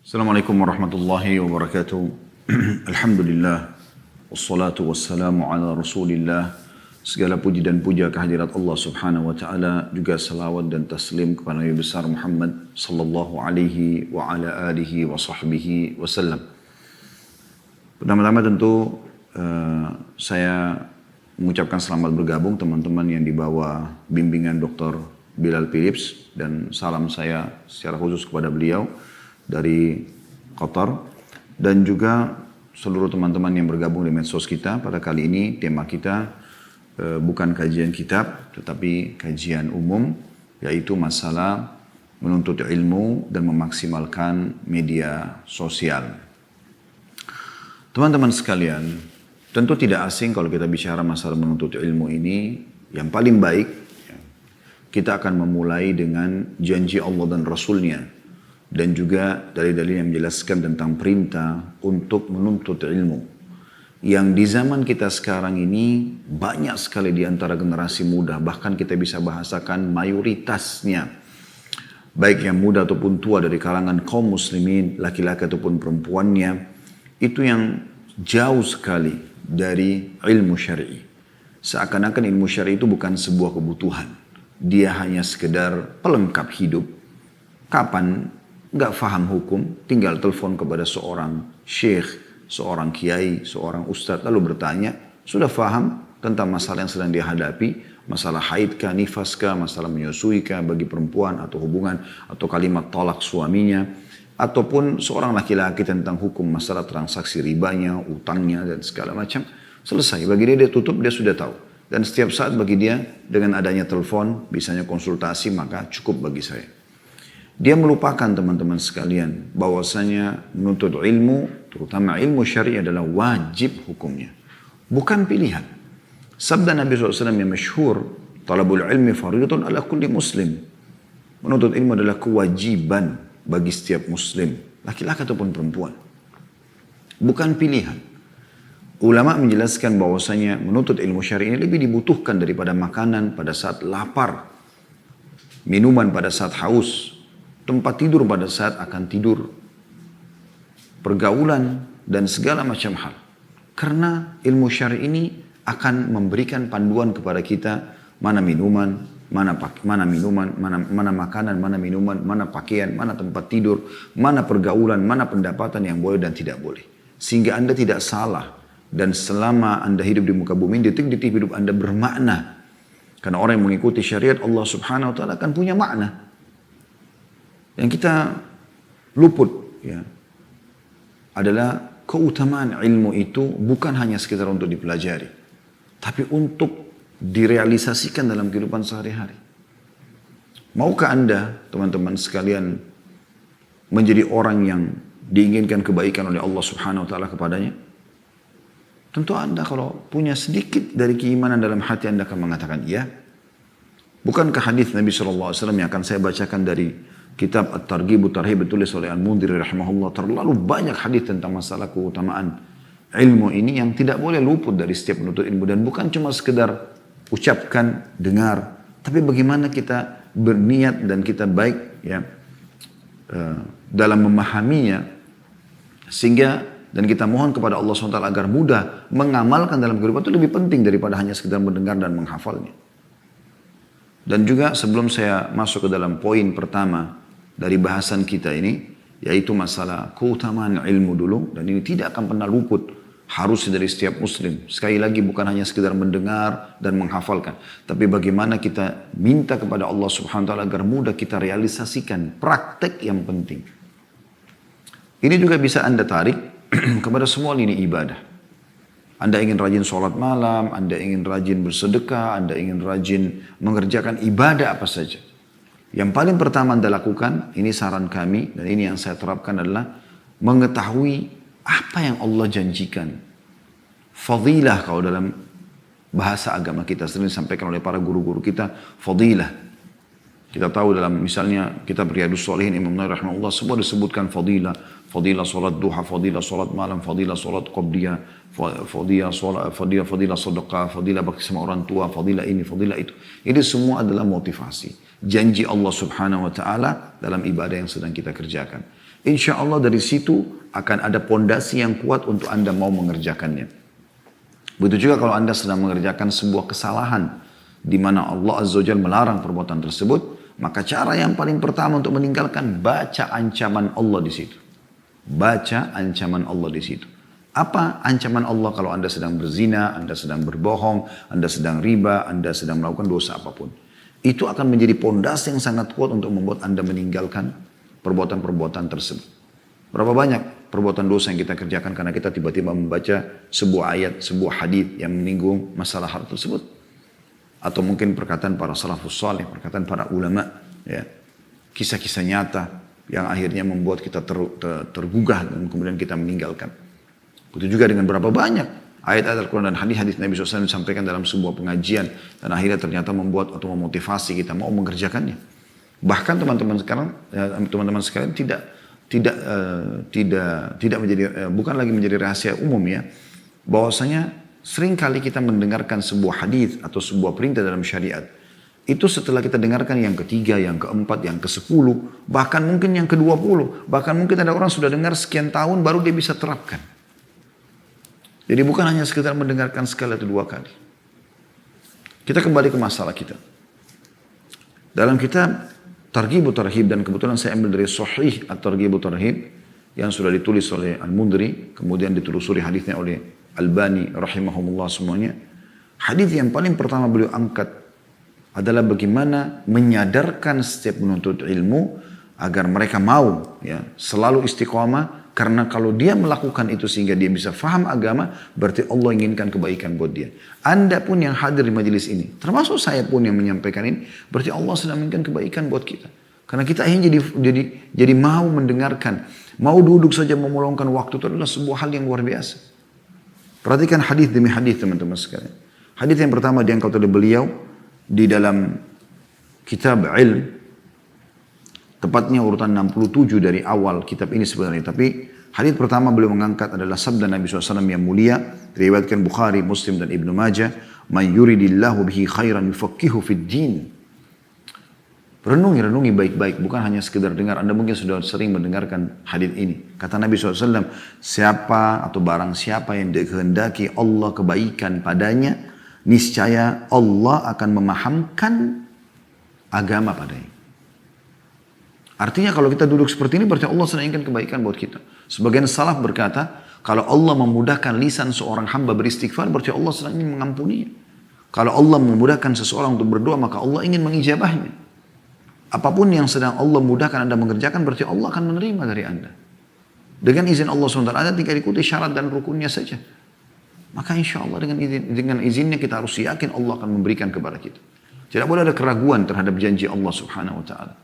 Assalamualaikum warahmatullahi wabarakatuh. Alhamdulillah. Wassalatu wassalamu ala rasulillah. Segala puji dan puja kehadirat Allah subhanahu wa ta'ala. Juga salawat dan taslim kepada Nabi besar Muhammad sallallahu alaihi wa ala alihi wa sahbihi wasallam. Pertama-tama tentu saya mengucapkan selamat bergabung teman-teman yang di bawah bimbingan Dr. Bilal Philips. Dan salam saya secara khusus kepada beliau dari Qatar, dan juga seluruh teman-teman yang bergabung di medsos kita. Pada kali ini tema kita bukan kajian kitab tetapi kajian umum, yaitu masalah menuntut ilmu dan memaksimalkan media sosial. Teman-teman sekalian, tentu tidak asing kalau kita bicara masalah menuntut ilmu ini. Yang paling baik kita akan memulai dengan janji Allah dan Rasulnya, dan juga dalil-dalil yang menjelaskan tentang perintah untuk menuntut ilmu. Yang di zaman kita sekarang ini banyak sekali di antara generasi muda, bahkan kita bisa bahasakan mayoritasnya, baik yang muda ataupun tua dari kalangan kaum muslimin, laki-laki ataupun perempuannya, itu yang jauh sekali dari ilmu syar'i. Seakan-akan ilmu syar'i itu bukan sebuah kebutuhan. Dia hanya sekedar pelengkap hidup. Kapan nggak faham hukum, tinggal telepon kepada seorang syekh, seorang kiai, seorang ustadz, lalu bertanya, sudah faham tentang masalah yang sedang dia hadapi, masalah haid kah, nifas kah, masalah menyusui kah bagi perempuan, atau hubungan, atau kalimat tolak suaminya, ataupun seorang laki-laki tentang hukum masalah transaksi ribanya, utangnya, dan segala macam. Selesai, bagi dia tutup, dia sudah tahu. Dan setiap saat bagi dia, dengan adanya telepon, bisanya konsultasi, maka cukup bagi saya. Dia melupakan teman-teman sekalian bahwasanya menuntut ilmu, terutama ilmu syar'i, adalah wajib hukumnya, bukan pilihan. Sabda Nabi SAW yang masyhur, talabul ilmi fardhatun ala kulli muslim. Menuntut ilmu adalah kewajiban bagi setiap muslim, laki-laki ataupun perempuan, bukan pilihan. Ulama menjelaskan bahwasanya menuntut ilmu syar'i ini lebih dibutuhkan daripada makanan pada saat lapar, minuman pada saat haus, tempat tidur pada saat akan tidur, pergaulan, dan segala macam hal. Karena ilmu syar'i ini akan memberikan panduan kepada kita mana minuman, mana makanan, mana minuman, mana pakaian, mana tempat tidur, mana pergaulan, mana pendapatan yang boleh dan tidak boleh. Sehingga Anda tidak salah, dan selama Anda hidup di muka bumi, detik-detik hidup Anda bermakna. Karena orang yang mengikuti syariat Allah subhanahu wa ta'ala akan punya makna. Yang kita luput adalah keutamaan ilmu itu bukan hanya sekedar untuk dipelajari, tapi untuk direalisasikan dalam kehidupan sehari-hari. Maukah Anda, teman-teman sekalian, menjadi orang yang diinginkan kebaikan oleh Allah subhanahu wa ta'ala kepadanya? Tentu Anda kalau punya sedikit dari keimanan dalam hati Anda akan mengatakan iya. Bukankah hadis Nabi SAW yang akan saya bacakan dari kitab At-Targhib Tarhib ditulis oleh Al-Mundhiri rahimahullah, terlalu banyak hadis tentang masalah keutamaan ilmu ini yang tidak boleh luput dari setiap penuntut ilmu. Dan bukan cuma sekedar ucapkan, dengar, tapi bagaimana kita berniat dan kita baik dalam memahaminya, sehingga dan kita mohon kepada Allah SWT agar mudah mengamalkan dalam kehidupan itu lebih penting daripada hanya sekedar mendengar dan menghafalnya. Dan juga sebelum saya masuk ke dalam poin pertama dari bahasan kita ini, yaitu masalah keutamaan ilmu dulu, dan ini tidak akan pernah luput harusnya dari setiap muslim. Sekali lagi bukan hanya sekedar mendengar dan menghafalkan, tapi bagaimana kita minta kepada Allah subhanahu wa ta'ala agar mudah kita realisasikan praktek yang penting. Ini juga bisa Anda tarik kepada semua lini ibadah. Anda ingin rajin sholat malam, Anda ingin rajin bersedekah, Anda ingin rajin mengerjakan ibadah apa saja. Yang paling pertama Anda lakukan, ini saran kami dan ini yang saya terapkan, adalah mengetahui apa yang Allah janjikan. Fadilah kalau dalam bahasa agama kita sering disampaikan oleh para guru-guru kita, fadilah. Kita tahu dalam misalnya kitab Riyadhus Shalihin Imam Nawawi rahimahullah semua disebutkan fadilah. Fadilah solat duha, fadilah solat malam, fadilah solat qabliyah, fadilah sedekah, fadilah bakti sama orang tua, fadilah ini, fadilah itu. Ini semua adalah motivasi. janji Allah subhanahu wa ta'ala dalam ibadah yang sedang kita kerjakan. Insya Allah dari situ akan ada pondasi yang kuat untuk Anda mau mengerjakannya. Begitu juga kalau Anda sedang mengerjakan sebuah kesalahan di mana Allah Azza wa Jalla melarang perbuatan tersebut, maka cara yang paling pertama untuk meninggalkan, baca ancaman Allah di situ. Baca ancaman Allah di situ. Apa ancaman Allah kalau Anda sedang berzina, Anda sedang berbohong, Anda sedang riba, Anda sedang melakukan dosa apapun. Itu akan menjadi pondasi yang sangat kuat untuk membuat Anda meninggalkan perbuatan-perbuatan tersebut. Berapa banyak perbuatan dosa yang kita kerjakan karena kita tiba-tiba membaca sebuah ayat, sebuah hadis yang menyinggung masalah hal tersebut. Atau mungkin perkataan para salafus saleh, perkataan para ulama, ya. Kisah-kisah nyata yang akhirnya membuat kita tergugah dan kemudian kita meninggalkan. Begitu juga dengan berapa banyak ayat-ayat Al-Quran dan hadis-hadis Nabi SAW disampaikan dalam sebuah pengajian dan akhirnya ternyata membuat atau memotivasi kita mau mengerjakannya. Bahkan teman-teman sekalian tidak menjadi bukan lagi menjadi rahasia umum ya, bahwasanya sering kali kita mendengarkan sebuah hadis atau sebuah perintah dalam syariat. Itu setelah kita dengarkan yang ketiga, yang keempat, yang ke-10, bahkan mungkin yang ke-20, bahkan mungkin ada orang sudah dengar sekian tahun baru dia bisa terapkan. Jadi bukan hanya sekedar mendengarkan sekali atau dua kali. Kita kembali ke masalah kita. Dalam kitab Targhib Tarhib, dan kebetulan saya ambil dari Sahih At-Targhib Tarhib yang sudah ditulis oleh Al-Mundri, kemudian ditelusuri hadisnya oleh Albani rahimahumullah semuanya. Hadis yang paling pertama beliau angkat adalah bagaimana menyadarkan setiap penuntut ilmu agar mereka mau ya selalu istiqamah. Karena kalau dia melakukan itu sehingga dia bisa faham agama, berarti Allah inginkan kebaikan buat dia. Anda pun yang hadir di majelis ini, termasuk saya pun yang menyampaikan ini, berarti Allah sedang menginginkan kebaikan buat kita. Karena kita akhirnya jadi mau mendengarkan, mau duduk saja mau meluangkan waktu, itu adalah sebuah hal yang luar biasa. Perhatikan hadis demi hadis teman-teman sekalian. Hadis yang pertama diangkat oleh beliau di dalam kitab Ilm. Tepatnya urutan 67 dari awal kitab ini sebenarnya. Tapi hadis pertama beliau mengangkat adalah sabda Nabi SAW yang mulia. Diriwayatkan Bukhari, Muslim dan Ibnu Majah. Man yuridillahu bihi khairan yufaqihu fid din. Renungi baik-baik. Bukan hanya sekedar dengar. Anda mungkin sudah sering mendengarkan hadis ini. Kata Nabi SAW, siapa atau barang siapa yang dikehendaki Allah kebaikan padanya, niscaya Allah akan memahamkan agama padanya. Artinya kalau kita duduk seperti ini berarti Allah sedang inginkan kebaikan buat kita. Sebagian salaf berkata, kalau Allah memudahkan lisan seorang hamba beristighfar, berarti Allah sedang ingin mengampuninya. Kalau Allah memudahkan seseorang untuk berdoa, maka Allah ingin mengijabahnya. Apapun yang sedang Allah mudahkan Anda mengerjakan, berarti Allah akan menerima dari Anda. Dengan izin Allah SWT, Anda tinggal ikuti syarat dan rukunnya saja. Maka insya Allah dengan izinnya kita harus yakin Allah akan memberikan kepada kita. Tidak boleh ada keraguan terhadap janji Allah Subhanahu Wa Taala.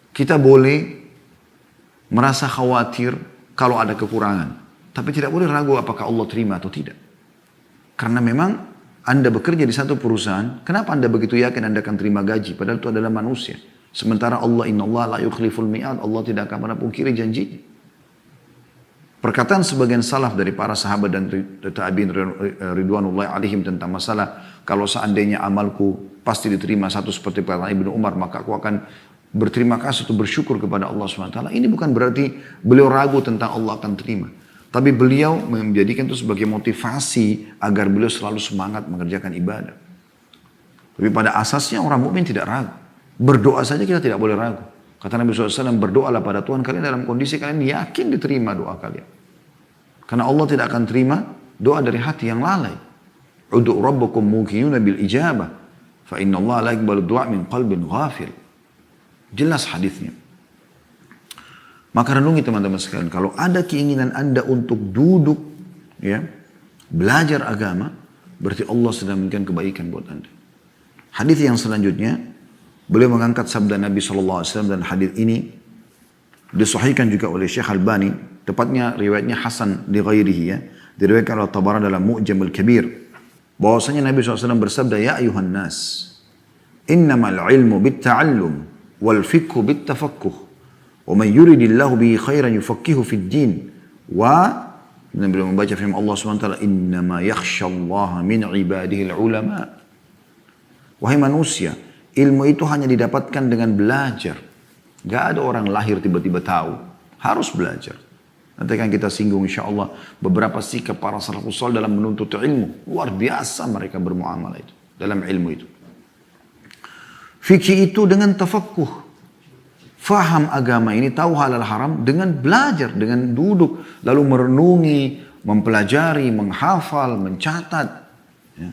Kita boleh merasa khawatir kalau ada kekurangan. Tapi tidak boleh ragu apakah Allah terima atau tidak. Karena memang Anda bekerja di satu perusahaan, kenapa Anda begitu yakin Anda akan terima gaji? Padahal itu adalah manusia. Sementara Allah, innallaha la yukhliful mi'ad, Allah tidak akan pernah pungkiri janjinya. Perkataan sebagian salaf dari para sahabat dan tabi'in ridwanullahi alaihim tentang masalah, kalau seandainya amalku pasti diterima satu seperti perkataan Ibnu Umar, maka aku akan berterima kasih atau bersyukur kepada Allah SWT. Ini bukan berarti beliau ragu tentang Allah akan terima. Tapi beliau menjadikan itu sebagai motivasi agar beliau selalu semangat mengerjakan ibadah. Tapi pada asasnya orang mukmin tidak ragu. Berdoa saja kita tidak boleh ragu. Kata Nabi SAW, berdoalah pada Tuhan kalian dalam kondisi kalian yakin diterima doa kalian. Karena Allah tidak akan terima doa dari hati yang lalai. Udu' rabbakum muqinuna bil ijabah. Fa inna Allah la yaqbalu du'a min qalbin ghafil. Jelas hadisnya. Maka renungi teman-teman sekalian, kalau ada keinginan Anda untuk duduk ya, belajar agama, berarti Allah sedang memberikan kebaikan buat Anda. Hadis yang selanjutnya, beliau mengangkat sabda Nabi SAW dan hadis ini disahihkan juga oleh Syekh Albani, tepatnya riwayatnya Hasan li ghairihi ya, diriwayatkan oleh Tabarani dalam Mu'jamul Kabir, bahwasanya Nabi SAW bersabda, ya ayuhan nas, innamal ilmu bit ta'allum wal fiqhu bit tafaqquh wa man yuridillahu bihi khairan yufaqihu fid din wa Nabi membaca firman Allah SWT, innama yakhshallaha min ibadihi ulama. Wahai manusia, Ilmu itu hanya didapatkan dengan belajar. Gak ada orang lahir tiba-tiba tahu. Harus belajar. Nanti akan kita singgung insya Allah beberapa sikap para salafus saleh dalam menuntut ilmu. Luar biasa mereka bermuamalah itu. Dalam ilmu itu. Fikih itu dengan tafakkuh. Faham agama ini, tahu halal haram dengan belajar, dengan duduk. Lalu merenungi, mempelajari, menghafal, mencatat. Ya.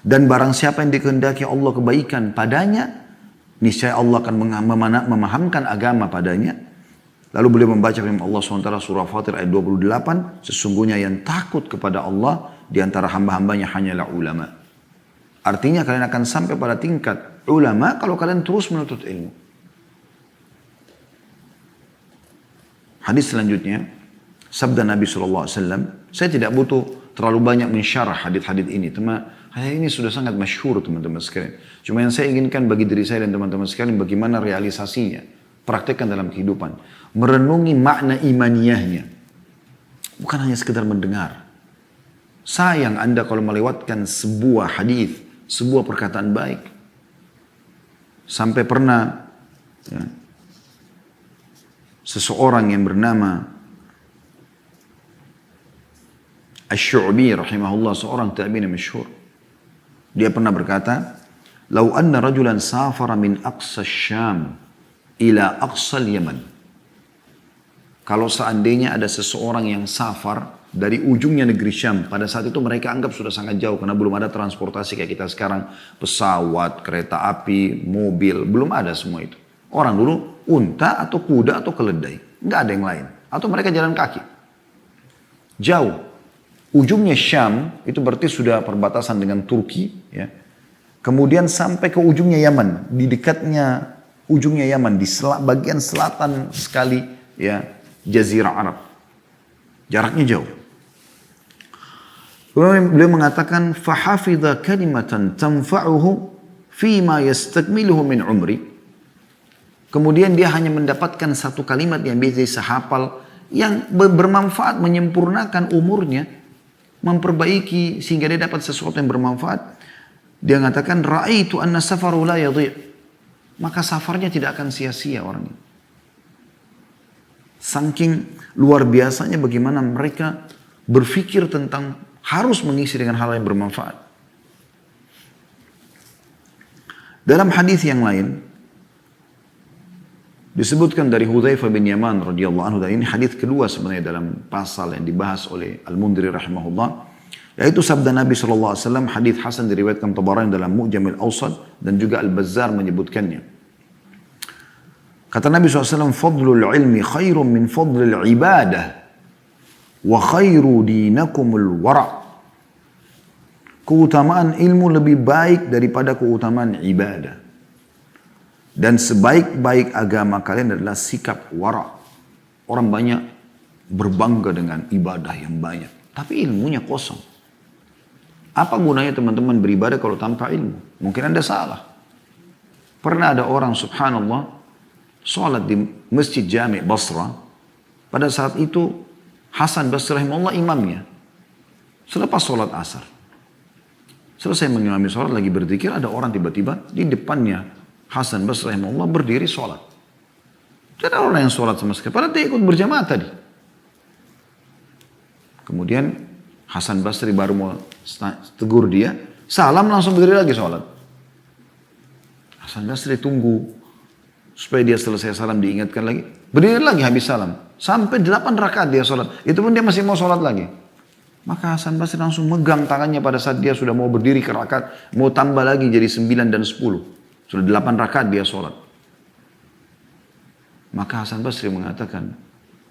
Dan barang siapa yang dikehendaki Allah kebaikan padanya, niscaya Allah akan memahamkan agama padanya. Lalu beliau membaca firman Allah SWT surah Fatir ayat 28, sesungguhnya yang takut kepada Allah di antara hamba-hambanya hanyalah ulama. Artinya kalian akan sampai pada tingkat ulama kalau kalian terus menuntut ilmu. Hadis selanjutnya, sabda Nabi SAW, saya tidak butuh terlalu banyak mensyarah hadis-hadis ini. Hadis ini sudah sangat masyhur teman-teman sekalian. Cuma yang saya inginkan bagi diri saya dan teman-teman sekalian, bagaimana realisasinya. Praktekkan dalam kehidupan. Merenungi makna imaniyahnya. Bukan hanya sekedar mendengar. Sayang Anda kalau melewatkan sebuah hadis, sebuah perkataan baik. Sampai pernah ya, seseorang yang bernama Asy-Syu'bi rahimahullah, seorang tabi'in masyhur. Dia pernah berkata, "Lau anna rajulan safara min aqsa Syam ila aqsa Yaman." Kalau seandainya ada seseorang yang safar dari ujungnya negeri Syam, pada saat itu mereka anggap sudah sangat jauh karena belum ada transportasi kayak kita sekarang, pesawat, kereta api, mobil, belum ada semua itu. Orang dulu unta atau kuda atau keledai. Nggak ada yang lain. Atau mereka jalan kaki. Jauh. Ujungnya Syam, itu berarti sudah perbatasan dengan Turki. Ya. Kemudian sampai ke ujungnya Yaman. Di dekatnya ujungnya Yaman. Di bagian selatan sekali ya, Jazirah Arab. Jaraknya jauh. Beliau mengatakan, فَحَفِظَ كَلِمَةً تَنْفَعُهُ فِيمَا يَسْتَكْمِلُهُ مِنْ عُمْرِ. Kemudian dia hanya mendapatkan satu kalimat yang bisa sehafal, yang bermanfaat, menyempurnakan umurnya, memperbaiki sehingga dia dapat sesuatu yang bermanfaat. Dia mengatakan, "Ra'aitu anna safaru la yadhi'." Maka safarnya tidak akan sia-sia orang ini. Saking luar biasanya bagaimana mereka berpikir tentang harus mengisi dengan hal yang bermanfaat. Dalam hadis yang lain disebutkan dari Hudzaifah bin Yaman radhiyallahu anhu, dan ini hadis kedua sebenarnya dalam pasal yang dibahas oleh Al-Mundhiri rahimahullah, yaitu sabda Nabi sallallahu alaihi wasallam, hadis hasan diriwayatkan Tabarani dalam Mu'jamil Awsat dan juga Al-Bazzar menyebutkannya. Kata Nabi SAW, "Fadlul ilmi khairun min fadlil ibadah wa khairu dinakumul wara'." Keutamaan ilmu lebih baik daripada keutamaan ibadah. Dan sebaik-baik agama kalian adalah sikap wara'. Orang banyak berbangga dengan ibadah yang banyak, tapi ilmunya kosong. Apa gunanya teman-teman beribadah kalau tanpa ilmu? Mungkin Anda salah. Pernah ada orang subhanallah sholat di Masjid Jami' Basra. Pada saat itu Hasan Basri rahimahullah imamnya. Selepas sholat asar, selesai mengimami sholat lagi berzikir, ada orang tiba-tiba di depannya Hasan Basri rahimahullah berdiri sholat. Tidak ada orang yang sholat sama sekali. Padahal dia ikut berjamaah tadi. Kemudian Hasan Basri baru mau tegur dia, salam langsung berdiri lagi sholat. Hasan Basri tunggu supaya dia selesai salam diingatkan lagi. Berdiri lagi habis salam. Sampai 8 rakaat dia sholat. Itu pun dia masih mau sholat lagi. Maka Hasan Basri langsung megang tangannya pada saat dia sudah mau berdiri ke rakaat. Mau tambah lagi jadi 9 dan 10. Sudah 8 rakaat dia sholat. Maka Hasan Basri mengatakan,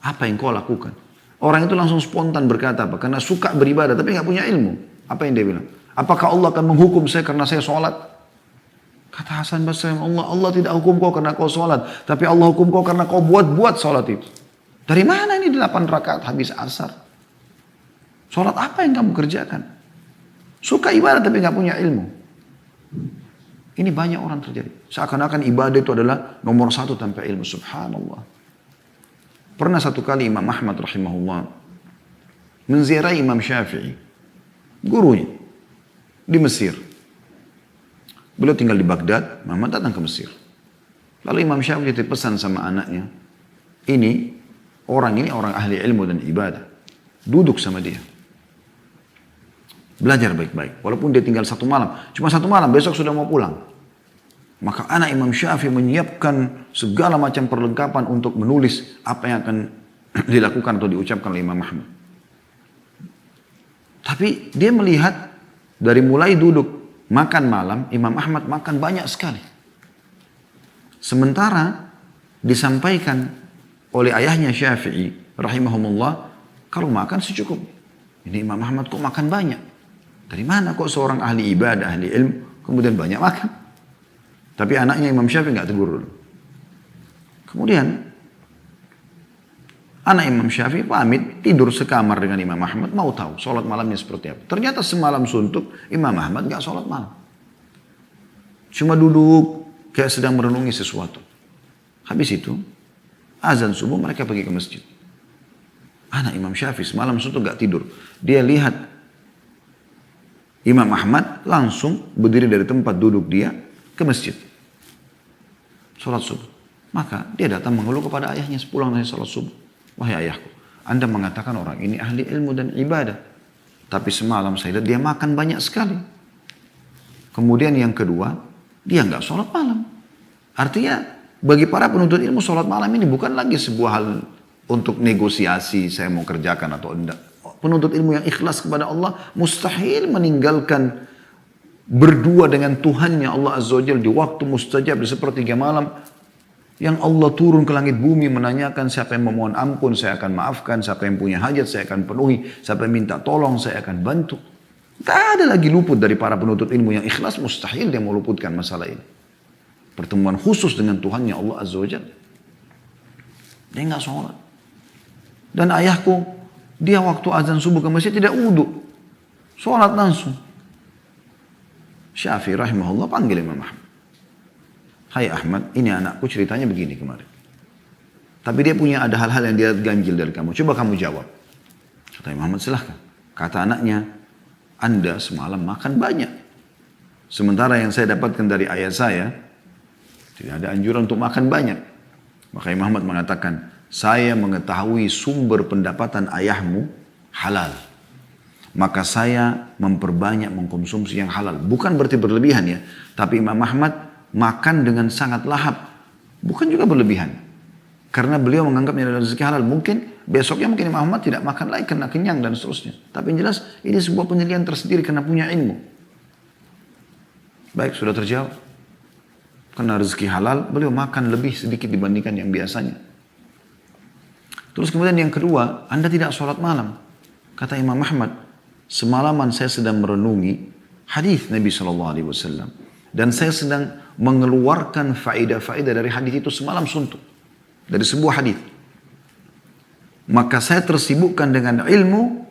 apa yang kau lakukan? Orang itu langsung spontan berkata apa? Karena suka beribadah tapi nggak punya ilmu. Apa yang dia bilang? Apakah Allah akan menghukum saya karena saya sholat? Kata Hasan Basri, Allah tidak hukum kau karena kau sholat. Tapi Allah hukum kau karena kau buat-buat sholat itu. Dari mana ini 8 rakaat habis asar? Sholat apa yang kamu kerjakan? Suka ibadah tapi nggak punya ilmu. Ini banyak orang terjadi. Seakan-akan ibadah itu adalah nomor 1 tanpa ilmu. Subhanallah. Pernah satu kali Imam Ahmad rahimahullah menziarahi Imam Syafi'i, gurunya, di Mesir. Beliau tinggal di Baghdad, Imam Ahmad datang ke Mesir. Lalu Imam Syafi'i titip pesan sama anaknya, ini orang ahli ilmu dan ibadah. Duduk sama dia. Belajar baik-baik. Walaupun dia tinggal 1 malam. Cuma 1 malam, besok sudah mau pulang. Maka anak Imam Syafi'i menyiapkan segala macam perlengkapan untuk menulis apa yang akan dilakukan atau diucapkan oleh Imam Ahmad. Tapi dia melihat dari mulai duduk makan malam, Imam Ahmad makan banyak sekali. Sementara disampaikan oleh ayahnya Syafi'i rahimahumullah, kalau makan secukupnya. Ini Imam Ahmad kok makan banyak? Dari mana kok seorang ahli ibadah, ahli ilmu, kemudian banyak makan? Tapi anaknya Imam Syafi'i nggak tegur dulu. Kemudian anak Imam Syafi'i pamit tidur sekamar dengan Imam Ahmad, mau tahu sholat malamnya seperti apa. Ternyata semalam suntuk Imam Ahmad nggak sholat malam. Cuma duduk kayak sedang merenungi sesuatu. Habis itu azan subuh mereka pergi ke masjid. Anak Imam Syafi'i semalam suntuk nggak tidur. Dia lihat Imam Ahmad langsung berdiri dari tempat duduk dia ke masjid. Sholat subuh. Maka dia datang mengeluh kepada ayahnya sepulang dari sholat subuh. Wahai ayahku, Anda mengatakan orang ini ahli ilmu dan ibadah. Tapi semalam saya lihat dia makan banyak sekali. Kemudian yang kedua, dia nggak sholat malam. Artinya bagi para penuntut ilmu sholat malam ini bukan lagi sebuah hal untuk negosiasi saya mau kerjakan atau enggak. Penuntut ilmu yang ikhlas kepada Allah mustahil meninggalkan berdua dengan Tuhannya Allah Azza wa Jalla di waktu mustajab di sepertiga malam yang Allah turun ke langit bumi menanyakan siapa yang memohon ampun saya akan maafkan, siapa yang punya hajat saya akan penuhi, siapa yang minta tolong saya akan bantu. Tak ada lagi luput dari para penuntut ilmu yang ikhlas, mustahil dia meluputkan masalah ini. Pertemuan khusus dengan Tuhannya Allah Azza wa Jalla. Dia nggak sholat. Dan ayahku, dia waktu azan subuh ke masjid tidak wudhu. Sholat langsung. Syafi'i rahimahullah panggil Imam Ahmad. Hai Ahmad, ini anakku ceritanya begini kemarin. Tapi dia punya ada hal-hal yang dia ganjil dari kamu. Coba kamu jawab. Kata Imam Ahmad, silahkan. Kata anaknya, Anda semalam makan banyak. Sementara yang saya dapatkan dari ayah saya, tidak ada anjuran untuk makan banyak. Maka Imam Ahmad mengatakan, saya mengetahui sumber pendapatan ayahmu halal. Maka saya memperbanyak mengkonsumsi yang halal. Bukan berarti berlebihan ya. Tapi Imam Ahmad makan dengan sangat lahap. Bukan juga berlebihan. Karena beliau menganggapnya adalah rezeki halal. Mungkin besoknya mungkin Imam Ahmad tidak makan lagi karena kenyang dan seterusnya. Tapi yang jelas ini sebuah penilaian tersendiri karena punya ilmu. Baik, sudah terjawab. Karena rezeki halal, beliau makan lebih sedikit dibandingkan yang biasanya. Terus kemudian yang kedua, Anda tidak sholat malam. Kata Imam Ahmad, semalaman saya sedang merenungi hadis Nabi SAW. Dan saya sedang mengeluarkan faedah-faedah dari hadis itu semalam suntuk. Dari sebuah hadis. Maka saya tersibukkan dengan ilmu,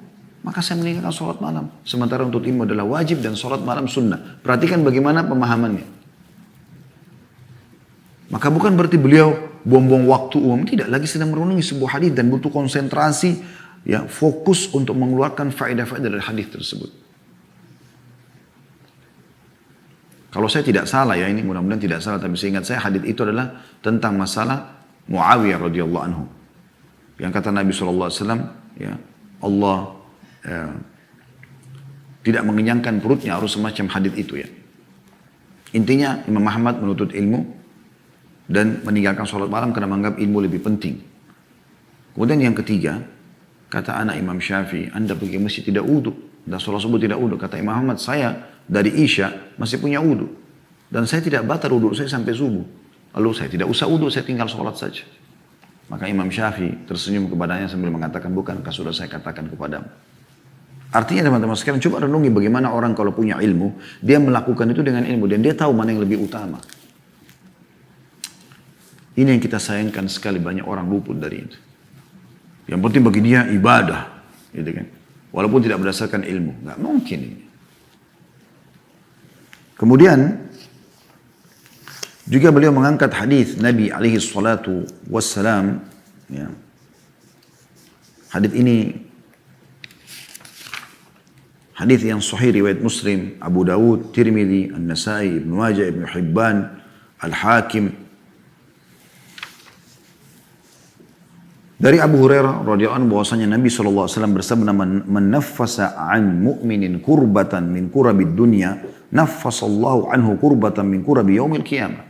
maka saya meninggalkan sholat malam. Sementara untuk ilmu adalah wajib dan sholat malam sunnah. Perhatikan bagaimana pemahamannya. Maka bukan berarti beliau buang-buang waktu umum. Tidak, lagi sedang merenungi sebuah hadis dan butuh konsentrasi, ya, fokus untuk mengeluarkan faedah-faedah dari hadis tersebut. Kalau saya tidak salah ya, ini mudah-mudahan tidak salah, tapi seingat saya hadis itu adalah tentang masalah Muawiyah radhiyallahu anhu. Yang kata Nabi SAW, ya, Allah tidak mengenyangkan perutnya, harus semacam hadis itu ya. Intinya Imam Ahmad menuntut ilmu dan meninggalkan sholat malam karena menganggap ilmu lebih penting. Kemudian yang ketiga, kata anak Imam Syafi'i, Anda pergi masjid tidak wudhu, dan sholat subuh tidak wudhu. Kata Imam Ahmad, saya dari Isya masih punya wudhu, dan saya tidak batal wudhu saya sampai subuh. Lalu saya tidak usah wudhu, saya tinggal sholat saja. Maka Imam Syafi'i tersenyum kepadanya sambil mengatakan, bukankah sudah saya katakan kepadamu. Artinya teman-teman sekalian, coba renungi bagaimana orang kalau punya ilmu, dia melakukan itu dengan ilmu, dan dia tahu mana yang lebih utama. Ini yang kita sayangkan sekali, banyak orang luput dari itu. Yang penting bagi dia ibadah, gitu kan. Walaupun tidak berdasarkan ilmu, nggak mungkin ini. Kemudian juga beliau mengangkat hadis Nabi alaihi salatu wassalam. Ya. Hadis ini Hadis yang sahih riwayat Muslim, Abu Dawud, Tirmidzi, An-Nasai, Ibnu Majah, Ibnu Hibban, Al-Hakim. Dari Abu Hurairah radhiyallahu anhu bahwasanya Nabi SAW bersabda, "Man naffasa an mu'minin kurbatan min kurabid dunya, naffasallahu anhu kurbatan min kurabi yaumil qiyamah."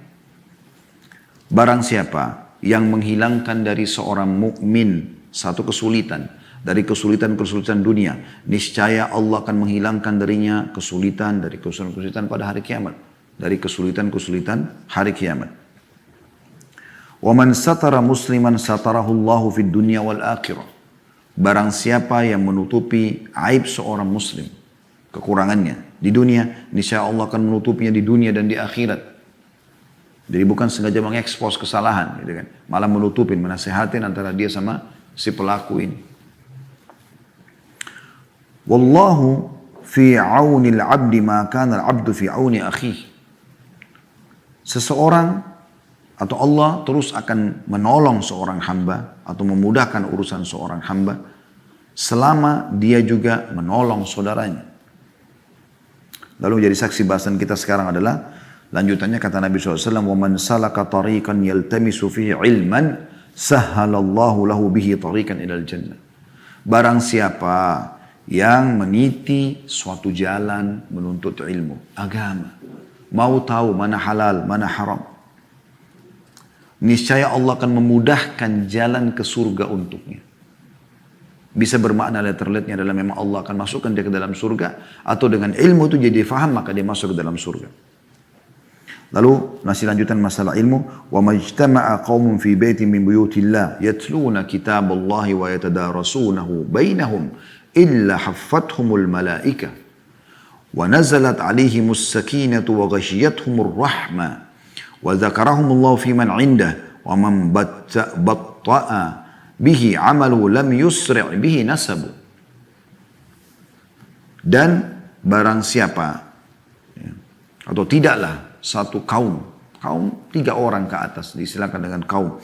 Barang siapa yang menghilangkan dari seorang mukmin satu kesulitan dari kesulitan-kesulitan dunia, niscaya Allah akan menghilangkan darinya kesulitan dari kesulitan-kesulitan pada hari kiamat, dari kesulitan-kesulitan hari kiamat. Wa man satara musliman satarahu Allahu fid dunya wal akhirah. Barang siapa yang menutupi aib seorang muslim, kekurangannya di dunia, niscaya Allah akan menutupinya di dunia dan di akhirat. Jadi bukan sengaja mengekspos kesalahan, gitu kan? Malah menutupin, menasehatin antara dia sama si pelaku ini. Wallahu fi auni al-'abdi ma kana al-'abdu fi auni akhihi. Seseorang atau Allah terus akan menolong seorang hamba atau memudahkan urusan seorang hamba selama dia juga menolong saudaranya. Lalu jadi saksi bahasan kita sekarang adalah lanjutannya kata Nabi SAW, وَمَنْ سَلَكَ طَرِيقًا يَلْتَمِسُ فِيهِ عِلْمًا سَهَّلَ اللَّهُ لَهُ بِهِ طَرِيقًا إِلَى الْجَنَّةِ. Barang siapa yang meniti suatu jalan menuntut ilmu, agama, mau tahu mana halal, mana haram, niscaya Allah akan memudahkan jalan ke surga untuknya. Bisa bermakna letterletnya adalah memang Allah akan masukkan dia ke dalam surga, atau dengan ilmu itu jadi faham maka dia masuk ke dalam surga. Lalu masih lanjutan masalah ilmu, wa majtama'a qaumun fi baitin min buyutillah yatluna kitaballahi wa yatadarasunahu bainahum illa haffathumul malaika wa nazalat alaihimus sakinatu wa ghashiyatuhumur rahmah wa dzakarahumullahu fi man 'indah wa man batta'a bihi 'amalu lam yusri' bihi nasabu. Dan barang siapa atau tidaklah satu kaum 3 orang ke atas, disilakan dengan kaum,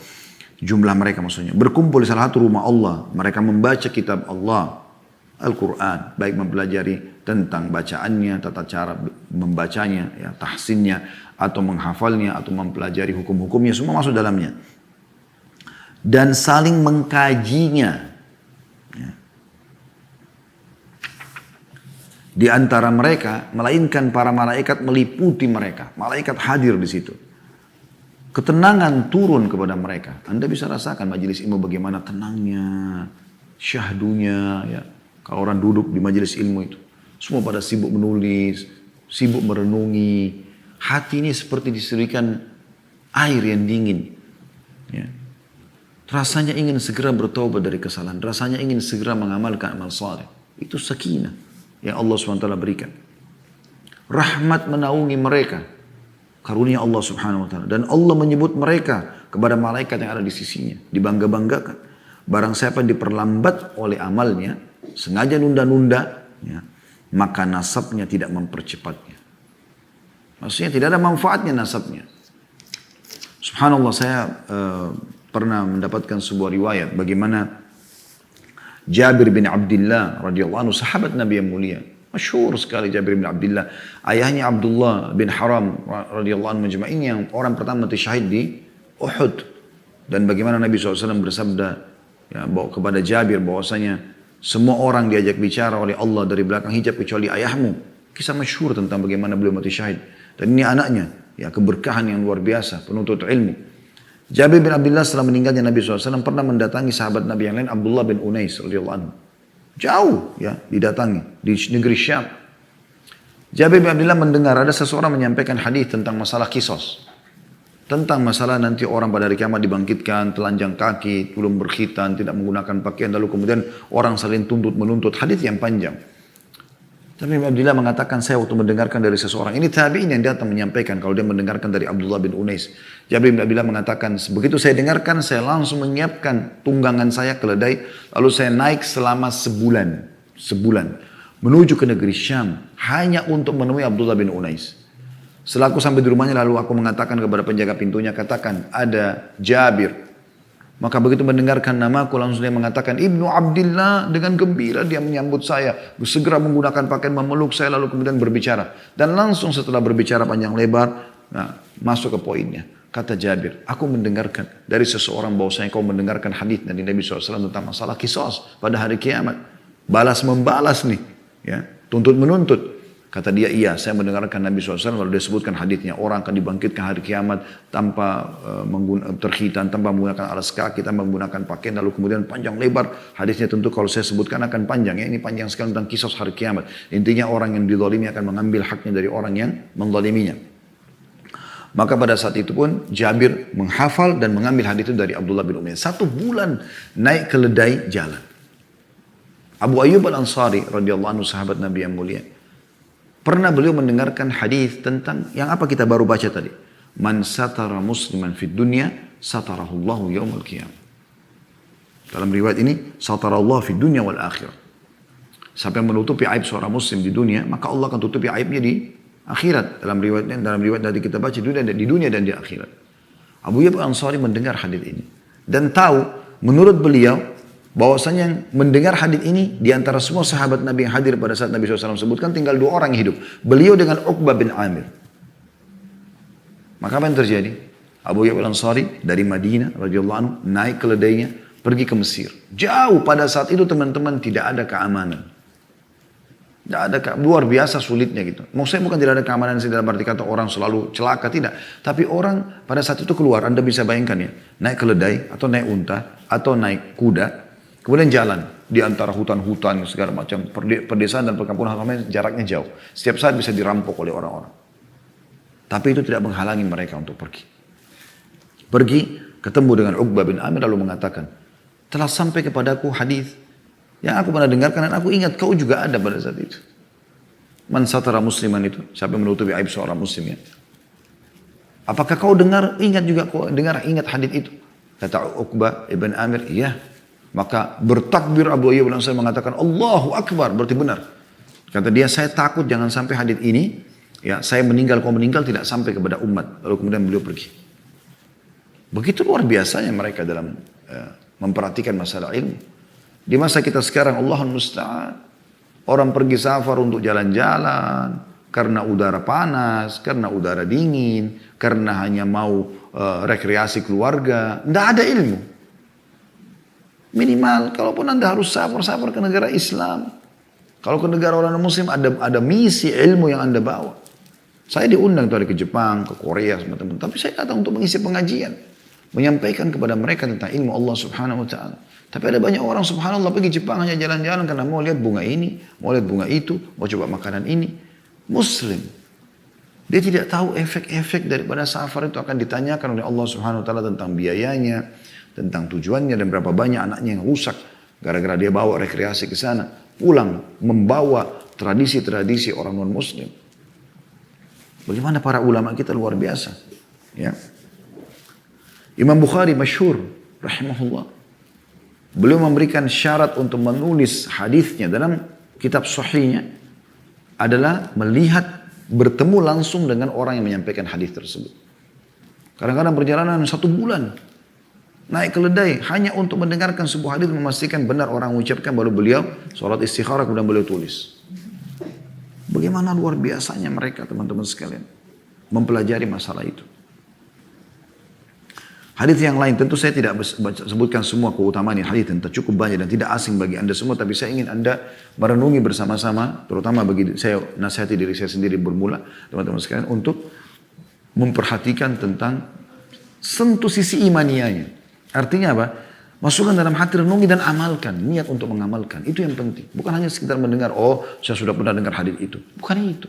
jumlah mereka maksudnya, berkumpul di salah satu rumah Allah, mereka membaca kitab Allah, Al-Quran, baik mempelajari tentang bacaannya, tata cara membacanya, ya, tahsinnya, atau menghafalnya, atau mempelajari hukum-hukumnya, semua masuk dalamnya. Dan saling mengkajinya. Ya. Di antara mereka, melainkan para malaikat meliputi mereka. Malaikat hadir di situ. Ketenangan turun kepada mereka. Anda bisa rasakan majelis ilmu bagaimana tenangnya, syahdunya, ya. Kalau orang duduk di majelis ilmu itu, semua pada sibuk menulis, sibuk merenungi. Hati ini seperti diserikan air yang dingin. Ya. Rasanya ingin segera bertobat dari kesalahan. Rasanya ingin segera mengamalkan amal saleh. Itu sakinah yang Allah SWT berikan. Rahmat menaungi mereka. Karunia Allah Subhanahu Wa Taala. Dan Allah menyebut mereka kepada malaikat yang ada di sisinya. Dibangga-banggakan. Barang siapa diperlambat oleh amalnya, sengaja nunda-nunda, ya, maka nasabnya tidak mempercepatnya. Maksudnya tidak ada manfaatnya nasabnya. Subhanallah, saya pernah mendapatkan sebuah riwayat bagaimana Jabir bin Abdullah radhiyallahu anhu, sahabat Nabi yang mulia, masyhur sekali Jabir bin Abdullah, ayahnya Abdullah bin Haram radhiyallahu anhu majma'in, yang orang pertama mati syahid di Uhud. Dan bagaimana Nabi SAW bersabda, ya, kepada Jabir bahwasanya semua orang diajak bicara oleh Allah dari belakang hijab kecuali ayahmu. Kisah masyhur tentang bagaimana beliau mati syahid. Dan ini anaknya, ya, keberkahan yang luar biasa, penuntut ilmu. Jabir bin Abdullah setelah meninggalnya Nabi SAW pernah mendatangi sahabat Nabi yang lain, Abdullah bin Unais radhiyallahu anhu. Jauh, ya, didatangi di negeri Syam. Jabir bin Abdullah mendengar ada seseorang menyampaikan hadis tentang masalah kisos. Tentang masalah nanti orang pada hari kiamat dibangkitkan, telanjang kaki, belum berkhitan, tidak menggunakan pakaian, lalu kemudian orang saling menuntut, hadis yang panjang. Tapi Abdullah mengatakan, saya waktu mendengarkan dari seseorang, ini tabi'in yang datang menyampaikan kalau dia mendengarkan dari Abdullah bin Unais. Jabir bin Abdullah mengatakan, begitu saya dengarkan, saya langsung menyiapkan tunggangan saya, keledai, lalu saya naik selama sebulan, menuju ke negeri Syam, hanya untuk menemui Abdullah bin Unais. Setelah aku sampai di rumahnya, lalu aku mengatakan kepada penjaga pintunya, katakan, ada Jabir Maka begitu mendengarkan namaku langsung dia mengatakan Ibnu Abdillah, dengan gembira dia menyambut saya. Segera menggunakan pakaian memeluk saya lalu kemudian berbicara. Dan langsung setelah berbicara panjang lebar, masuk ke poinnya. Kata Jabir, aku mendengarkan dari seseorang bahwasanya kau mendengarkan hadis dari Nabi SAW tentang masalah kisos pada hari kiamat. Balas membalas nih, ya, tuntut menuntut. Kata dia, iya, saya mendengarkan Nabi SAW lalu dia sebutkan hadisnya, orang akan dibangkitkan hari kiamat tanpa terkhitan, tanpa menggunakan alas kaki, tanpa menggunakan pakaian, lalu kemudian panjang lebar. Hadisnya tentu kalau saya sebutkan akan panjang, ya, ini panjang sekali tentang kisah hari kiamat. Intinya orang yang dizalimi akan mengambil haknya dari orang yang menzaliminya. Maka pada saat itu pun Jabir menghafal dan mengambil hadis itu dari Abdullah bin Umayyah. 1 bulan naik keledai jalan. Abu Ayyub Al-Ansari radhiyallahu anhu, sahabat Nabi yang mulia, pernah beliau mendengarkan hadis tentang yang apa kita baru baca tadi. Man satara musliman fid dunya satarahullahu yaumal qiyamah. Dalam riwayat ini, satarallahu fid dunya wal akhirah. Siapa yang menutupi aib seorang muslim di dunia, maka Allah akan tutupi aibnya di akhirat. Dalam riwayat tadi kita baca di dunia dan di akhirat. Abu Ayyub Al-Ansari mendengar hadis ini dan tahu menurut beliau bahwasanya yang mendengar hadis ini di antara semua sahabat Nabi yang hadir pada saat Nabi SAW sebutkan tinggal 2 orang yang hidup. Beliau dengan Uqbah bin Amir. Maka apa yang terjadi? Abu Ayyub Al-Ansari dari Madinah radhiyallahu anhu naik keledainya pergi ke Mesir. Jauh pada saat itu teman-teman tidak ada keamanan. Tidak ada, luar biasa sulitnya gitu. Maksudnya bukan tidak ada keamanan dalam arti kata orang selalu celaka, tidak. Tapi orang pada saat itu keluar, Anda bisa bayangkan ya, naik keledai atau naik unta atau naik kuda. Kemudian jalan di antara hutan-hutan segala macam perdesaan dan perkampungan jaraknya jauh. Setiap saat bisa dirampok oleh orang-orang. Tapi itu tidak menghalangi mereka untuk pergi. Pergi ketemu dengan Uqbah bin Amir lalu mengatakan, telah sampai kepadaku hadis yang aku pernah dengarkan dan aku ingat kau juga ada pada saat itu. Man satara musliman itu, siapa yang menutupi aib seorang muslim ya. Apakah kau ingat hadis itu? Kata Uqbah ibn Amir, iya. Maka bertakbir Abu Ayyub Al-Ansari mengatakan Allahu Akbar, berarti benar. Kata dia, saya takut jangan sampai hadis ini, ya, saya meninggal, kau meninggal tidak sampai kepada umat. Lalu kemudian beliau pergi. Begitu luar biasanya mereka dalam memperhatikan masalah ilmu. Di masa kita sekarang, Allahul Musta'an, orang pergi safar untuk jalan-jalan karena udara panas, karena udara dingin, karena hanya mau rekreasi keluarga, tidak ada ilmu. Minimal, kalaupun Anda harus safar ke negara Islam. Kalau ke negara orang muslim, ada misi ilmu yang Anda bawa. Saya diundang tadi ke Jepang, ke Korea, sama teman-teman. Tapi saya datang untuk mengisi pengajian. Menyampaikan kepada mereka tentang ilmu Allah subhanahu wa ta'ala. Tapi ada banyak orang subhanallah pergi Jepang hanya jalan-jalan karena mau lihat bunga ini, mau lihat bunga itu, mau coba makanan ini. Muslim. Dia tidak tahu efek-efek daripada safar itu akan ditanyakan oleh Allah subhanahu wa ta'ala tentang biayanya, tentang tujuannya dan berapa banyak anaknya yang rusak gara-gara dia bawa rekreasi ke sana, pulang membawa tradisi-tradisi orang non-muslim. Bagaimana para ulama kita luar biasa, ya. Imam Bukhari masyhur rahimahullah. Beliau memberikan syarat untuk menulis hadisnya dalam kitab sahihnya adalah melihat bertemu langsung dengan orang yang menyampaikan hadis tersebut. Kadang-kadang perjalanan 1 bulan naik keledai hanya untuk mendengarkan sebuah hadis, memastikan benar orang mengucapkan, baru beliau sholat istikharah kemudian beliau tulis. Bagaimana luar biasanya mereka teman-teman sekalian mempelajari masalah itu. Hadis yang lain tentu saya tidak sebutkan semua keutamaan hadis, tentu cukup banyak dan tidak asing bagi Anda semua, tapi saya ingin Anda merenungi bersama-sama, terutama bagi saya nasihati diri saya sendiri bermula teman-teman sekalian untuk memperhatikan tentang sentuh sisi imanianya. Artinya apa? Masukkan dalam hati, renungi dan amalkan. Niat untuk mengamalkan. Itu yang penting. Bukan hanya sekedar mendengar, oh saya sudah pernah dengar hadis itu. Bukan itu.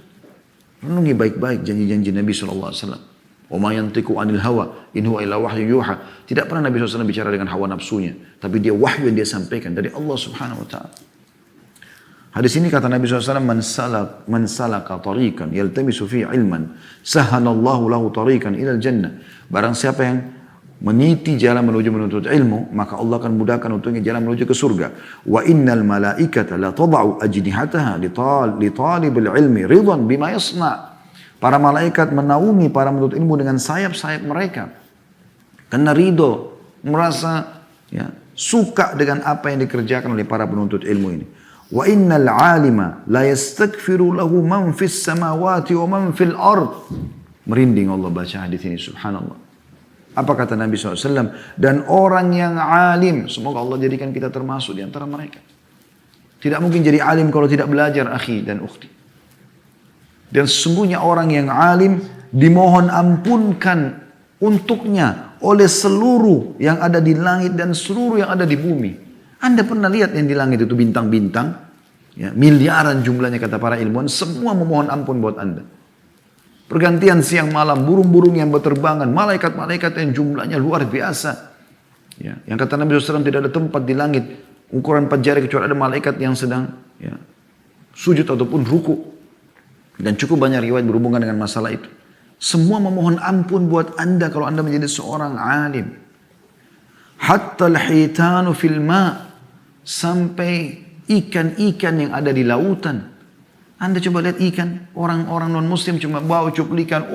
Renungi baik-baik janji-janji Nabi SAW. Wa ma yantiqu anil hawa in huwa illa wahyu yuha. Tidak pernah Nabi SAW bicara dengan hawa nafsunya. Tapi dia wahyu yang dia sampaikan dari Allah subhanahu wa ta'ala. Hadis ini kata Nabi SAW, man salaka tariqan yaltamisu fihi ilman sahalallahu lahu tariqan ilal jannah. Barang siapa yang meniti jalan menuju menuntut ilmu, maka Allah akan mudahkan untuknya jalan menuju ke surga. Wa innal malaikata la tada'u ajnihataha li talibil ilmi ridwan bima yasna'. Para malaikat menaungi para menuntut ilmu dengan sayap-sayap mereka. Karena ridho, merasa Ya, suka dengan apa yang dikerjakan oleh para penuntut ilmu ini. Wa innal alima la yastaghfiru lahu man fis samawati wa man fil ard. Merinding Allah baca hadis ini, subhanallah. Apa kata Nabi SAW? Dan orang yang alim, semoga Allah jadikan kita termasuk di antara mereka. Tidak mungkin jadi alim kalau tidak belajar, akhi dan ukhti. Dan sesungguhnya orang yang alim dimohon ampunkan untuknya oleh seluruh yang ada di langit dan seluruh yang ada di bumi. Anda pernah lihat yang di langit itu bintang-bintang? Ya, miliaran jumlahnya kata para ilmuwan, semua memohon ampun buat Anda. Pergantian siang malam, burung-burung yang berterbangan, malaikat-malaikat yang jumlahnya luar biasa. Ya, yang kata Nabi SAW tidak ada tempat di langit ukuran 4 jari kecuali ada malaikat yang sedang sujud ataupun ruku. Dan cukup banyak riwayat berhubungan dengan masalah itu. Semua memohon ampun buat Anda kalau Anda menjadi seorang alim. Hatta al-hitanu fil ma', sampai ikan-ikan yang ada di lautan. Anda coba lihat ikan, orang-orang non-muslim cuma bawa cuplikan,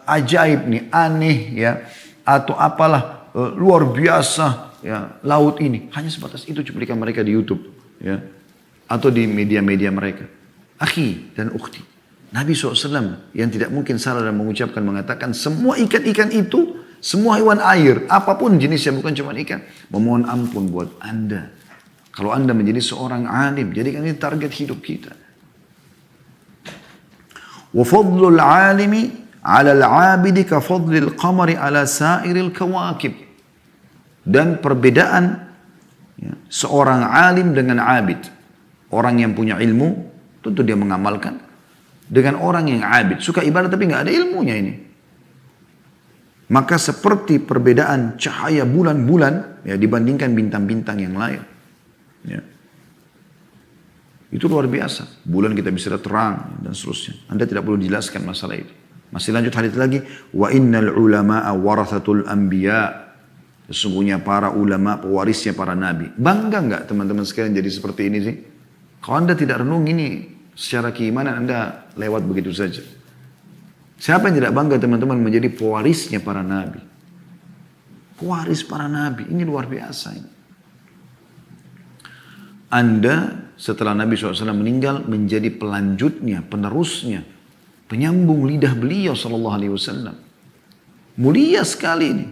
ajaib nih, aneh ya, atau apalah luar biasa ya laut ini. Hanya sebatas itu cuplikan mereka di YouTube ya, atau di media-media mereka. Akhi dan ukhti, Nabi SAW yang tidak mungkin salah dalam mengucapkan, mengatakan semua ikan-ikan itu, semua hewan air, apapun jenisnya, bukan cuma ikan, memohon ampun buat Anda. Kalau Anda menjadi seorang alim, jadikan ini target hidup kita. Wa fadlul alimi ala al-abidi ka fadlil qamari ala sairil kawakib. Dan perbedaan seorang alim dengan abid. Orang yang punya ilmu, tentu dia mengamalkan. Dengan orang yang abid, suka ibadah tapi nggak ada ilmunya ini. Maka seperti perbedaan cahaya bulan-bulan ya, dibandingkan bintang-bintang yang lain. Ya. Itu luar biasa. Bulan kita bisa lihat terang dan seterusnya. Anda tidak perlu jelaskan masalah itu. Masih lanjut hadits lagi. Wa innal ulama'a warathatul anbiya. Sesungguhnya para ulama pewarisnya para nabi. Bangga nggak teman-teman sekalian jadi seperti ini sih? Kalau Anda tidak renung ini secara keimanan Anda lewat begitu saja. Siapa yang tidak bangga teman-teman menjadi pewarisnya para nabi? Pewaris para nabi. Ini luar biasa ini. Anda setelah Nabi SAW meninggal menjadi pelanjutnya, penerusnya, penyambung lidah beliau SAW. Mulia sekali ini.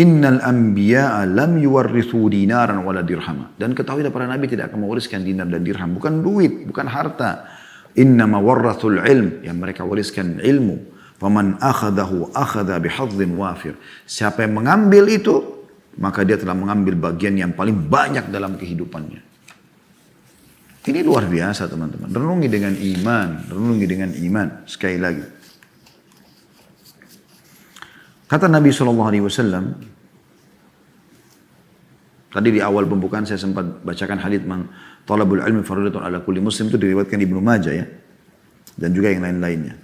Innal anbiya'a lam yuwarrithu dinaran wala dirhama. Dan ketahuilah para nabi tidak akan mewariskan dinar dan dirham. Bukan duit, bukan harta. Innama warrathul ilm. Yang mereka wariskan ilmu. Faman akhadahu akhadha bihadzin wafir. Siapa yang mengambil itu, maka dia telah mengambil bagian yang paling banyak dalam kehidupannya. Ini luar biasa teman-teman. Renungi dengan iman. Renungi dengan iman. Sekali lagi. Kata Nabi SAW. Tadi di awal pembukaan saya sempat bacakan hadits man talabul ilmi fardhatun ala kulli muslim. Itu diriwayatkan Ibnu Majah ya. Dan juga yang lain-lainnya.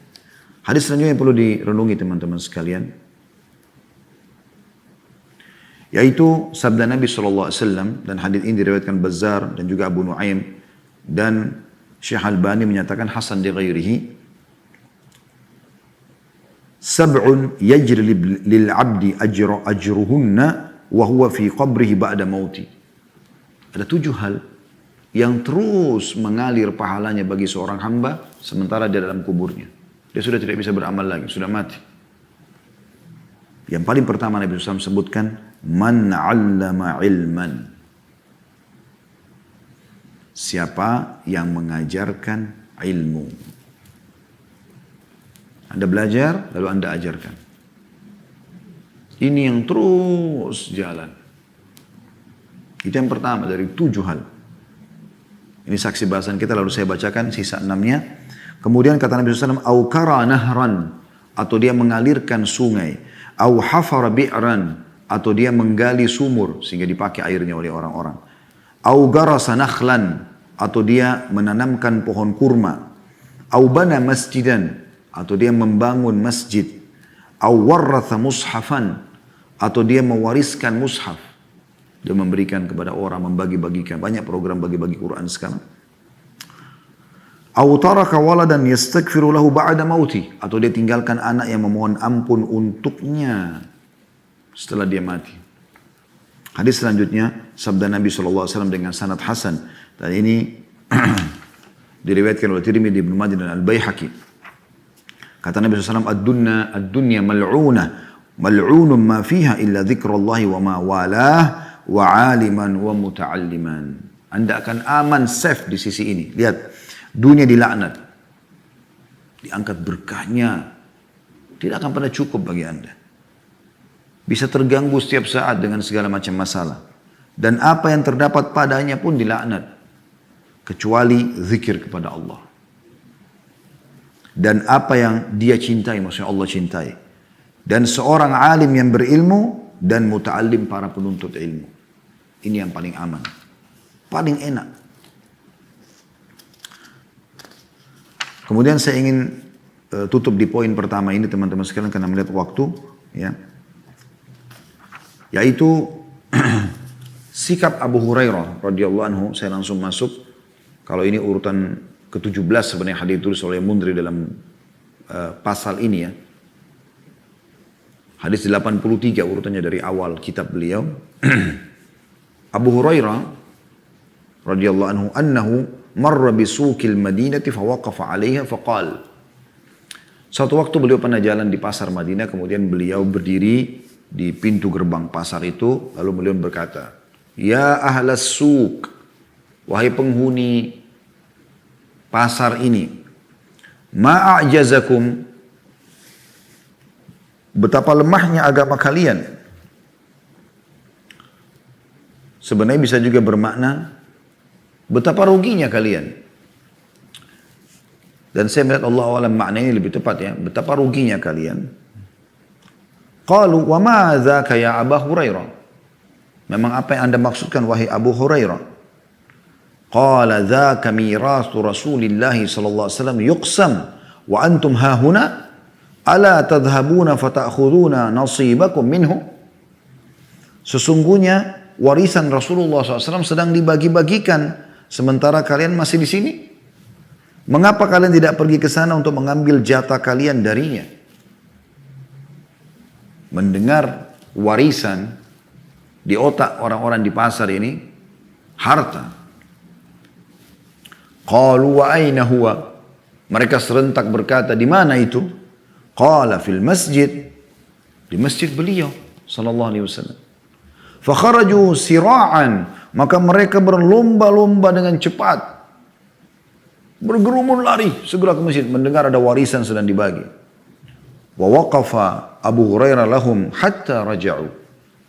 Hadis selanjutnya yang perlu direnungi teman-teman sekalian. Yaitu sabda Nabi SAW. Dan hadits ini diriwayatkan Bazzar dan juga Abu Nuaim. Dan Syekh Albani menyatakan hasan di ghairihi. Sab'un yajri lil 'abdi ajruhunna wa huwa fi qabrihi ba'da mauti. Ada 7 hal yang terus mengalir pahalanya bagi seorang hamba sementara dia dalam kuburnya. Dia sudah tidak bisa beramal lagi, sudah mati. Yang paling pertama Nabi SAW sebutkan man 'allama ilman. Siapa yang mengajarkan ilmu. Anda belajar, lalu Anda ajarkan. Ini yang terus jalan. Itu yang pertama dari 7 hal. Ini saksi bahasan kita, lalu saya bacakan sisa 6-nya. Kemudian kata Nabi SAW, au kara nahran, atau dia mengalirkan sungai. Au hafara bi'ran, atau dia menggali sumur sehingga dipakai airnya oleh orang-orang. Au garasa nakhlan, atau dia menanamkan pohon kurma. Au bana masjidan, atau dia membangun masjid. Au warratha mushafan, atau dia mewariskan mushaf. Dia memberikan kepada orang, membagi-bagikan. Banyak program bagi-bagi Quran sekarang. Au taraka waladan yastaghfiru lahu ba'da mauti, atau dia tinggalkan anak yang memohon ampun untuknya setelah dia mati. Hadis selanjutnya, sabda Nabi SAW dengan sanad hasan. Dan ini diriwayatkan oleh Tirmidzi, Ibnu Majah dan Al-Baihaqi. Kata Nabi SAW, ad-dunya mal'unah, mal'unun ma fiha illa dzikrullah wa ma walah, wa aliman wa muta'alliman. Anda akan aman, safe di sisi ini. Lihat, dunia dilaknat. Diangkat berkahnya. Tidak akan pernah cukup bagi Anda. Bisa terganggu setiap saat dengan segala macam masalah. Dan apa yang terdapat padanya pun dilaknat. Kecuali zikir kepada Allah. Dan apa yang dia cintai, maksudnya Allah cintai. Dan seorang alim yang berilmu dan muta'allim, para penuntut ilmu. Ini yang paling aman. Paling enak. Kemudian saya ingin tutup di poin pertama ini teman-teman sekalian karena melihat waktu. Ya. Yaitu sikap Abu Hurairah radhiyallahu anhu. Saya langsung masuk. Kalau ini urutan ke-17 sebenarnya hadis ditulis oleh Mundri dalam pasal ini ya. Hadis 83 urutannya dari awal kitab beliau. Abu Hurairah radhiyallahu anhu annahu marra bisuqil Madinati fawaqafa 'alaiha faqal. Suatu waktu beliau pernah jalan di pasar Madinah, kemudian beliau berdiri di pintu gerbang pasar itu, lalu beliau berkata, "Ya ahlas suq, wahai penghuni pasar ini, ma'ajazakum, betapa lemahnya agama kalian." Sebenarnya bisa juga bermakna betapa ruginya kalian. Dan saya melihat Allah alam maknanya lebih tepat ya, betapa ruginya kalian. Qalu wa ma dzaka ya Abu Hurairah? Memang apa yang Anda maksudkan wahai Abu Hurairah? Qala dzaka mirasu Rasulillah sallallahu alaihi wasallam yuqsam wa antum hahuna ala tadhhabuna fata'khuduna nasibakum minhu. Sesungguhnya warisan Rasulullah SAW sedang dibagi-bagikan sementara kalian masih di sini. Mengapa kalian tidak pergi ke sana untuk mengambil jatah kalian darinya? Mendengar warisan di otak orang-orang di pasar ini harta. Qalu wa aina huwa? Mereka serentak berkata, di mana itu? Qala fil masjid. Di masjid beliau sallallahu alaihi wasallam. Fa kharaju sira'an, maka mereka berlomba-lomba dengan cepat. Bergerumun lari segera ke masjid mendengar ada warisan sedang dibagi. Wa waqafa Abu Hurairah lahum hatta raja'u.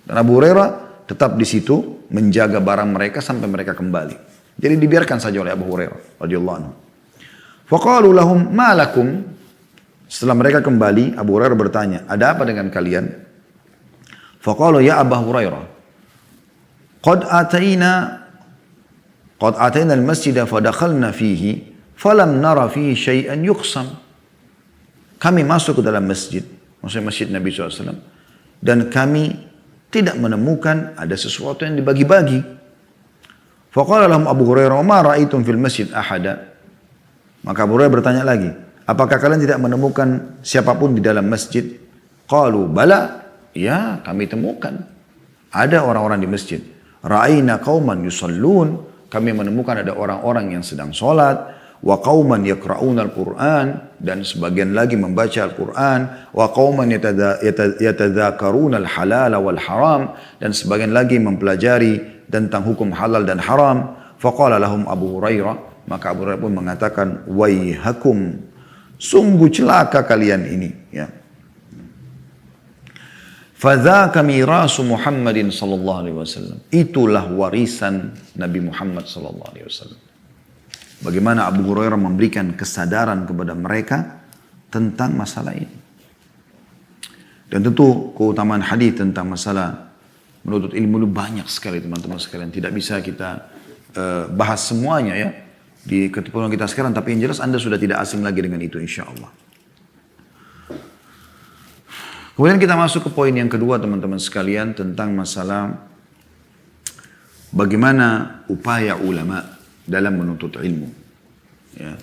Dan Abu Hurairah tetap di situ menjaga barang mereka sampai mereka kembali. Jadi dibiarkan saja oleh Abu Hurairah radhiyallahu anhu. Faqalu lahum ma lakum? Setelah mereka kembali, Abu Hurairah bertanya, "Ada apa dengan kalian?" Faqalu ya Abu Hurairah, qad atayna al-masjid fa dakhalna fihi falam nara fihi syai'an yuqsam. Kami masuk ke dalam masjid, maksudnya masjid Nabi SAW, dan kami tidak menemukan ada sesuatu yang dibagi-bagi. Faqala lahum Abu Hurairah, ma ra'aitum fil masjid ahada? Maka Abu Hurairah bertanya lagi, apakah kalian tidak menemukan siapapun di dalam masjid? Qalu bala, ya kami temukan. Ada orang-orang di masjid. Ra'aina qauman yusallun, kami menemukan ada orang-orang yang sedang sholat. Wa qauman yaqra'una al-Qur'an, dan sebagian lagi membaca Al-Qur'an. Wa qauman yatadzakaruna al-halal wal haram, dan sebagian lagi mempelajari tentang hukum halal dan haram. Faqala lahum Abu Hurairah, maka Abu Hurairah pun mengatakan, waihakum, sungguh celaka kalian ini ya. Fadzaka mirasu Muhammadin sallallahu alaihi wasallam. Itulah warisan Nabi Muhammad sallallahu alaihi wasallam. Bagaimana Abu Hurairah memberikan kesadaran kepada mereka tentang masalah ini. Dan tentu keutamaan hadis tentang masalah menuntut ilmu itu banyak sekali teman-teman sekalian. Tidak bisa kita bahas semuanya ya di ketepuan kita sekarang. Tapi yang jelas Anda sudah tidak asing lagi dengan itu insya Allah. Kemudian kita masuk ke poin yang kedua teman-teman sekalian tentang masalah bagaimana upaya ulama dalam menuntut ilmu. Ya.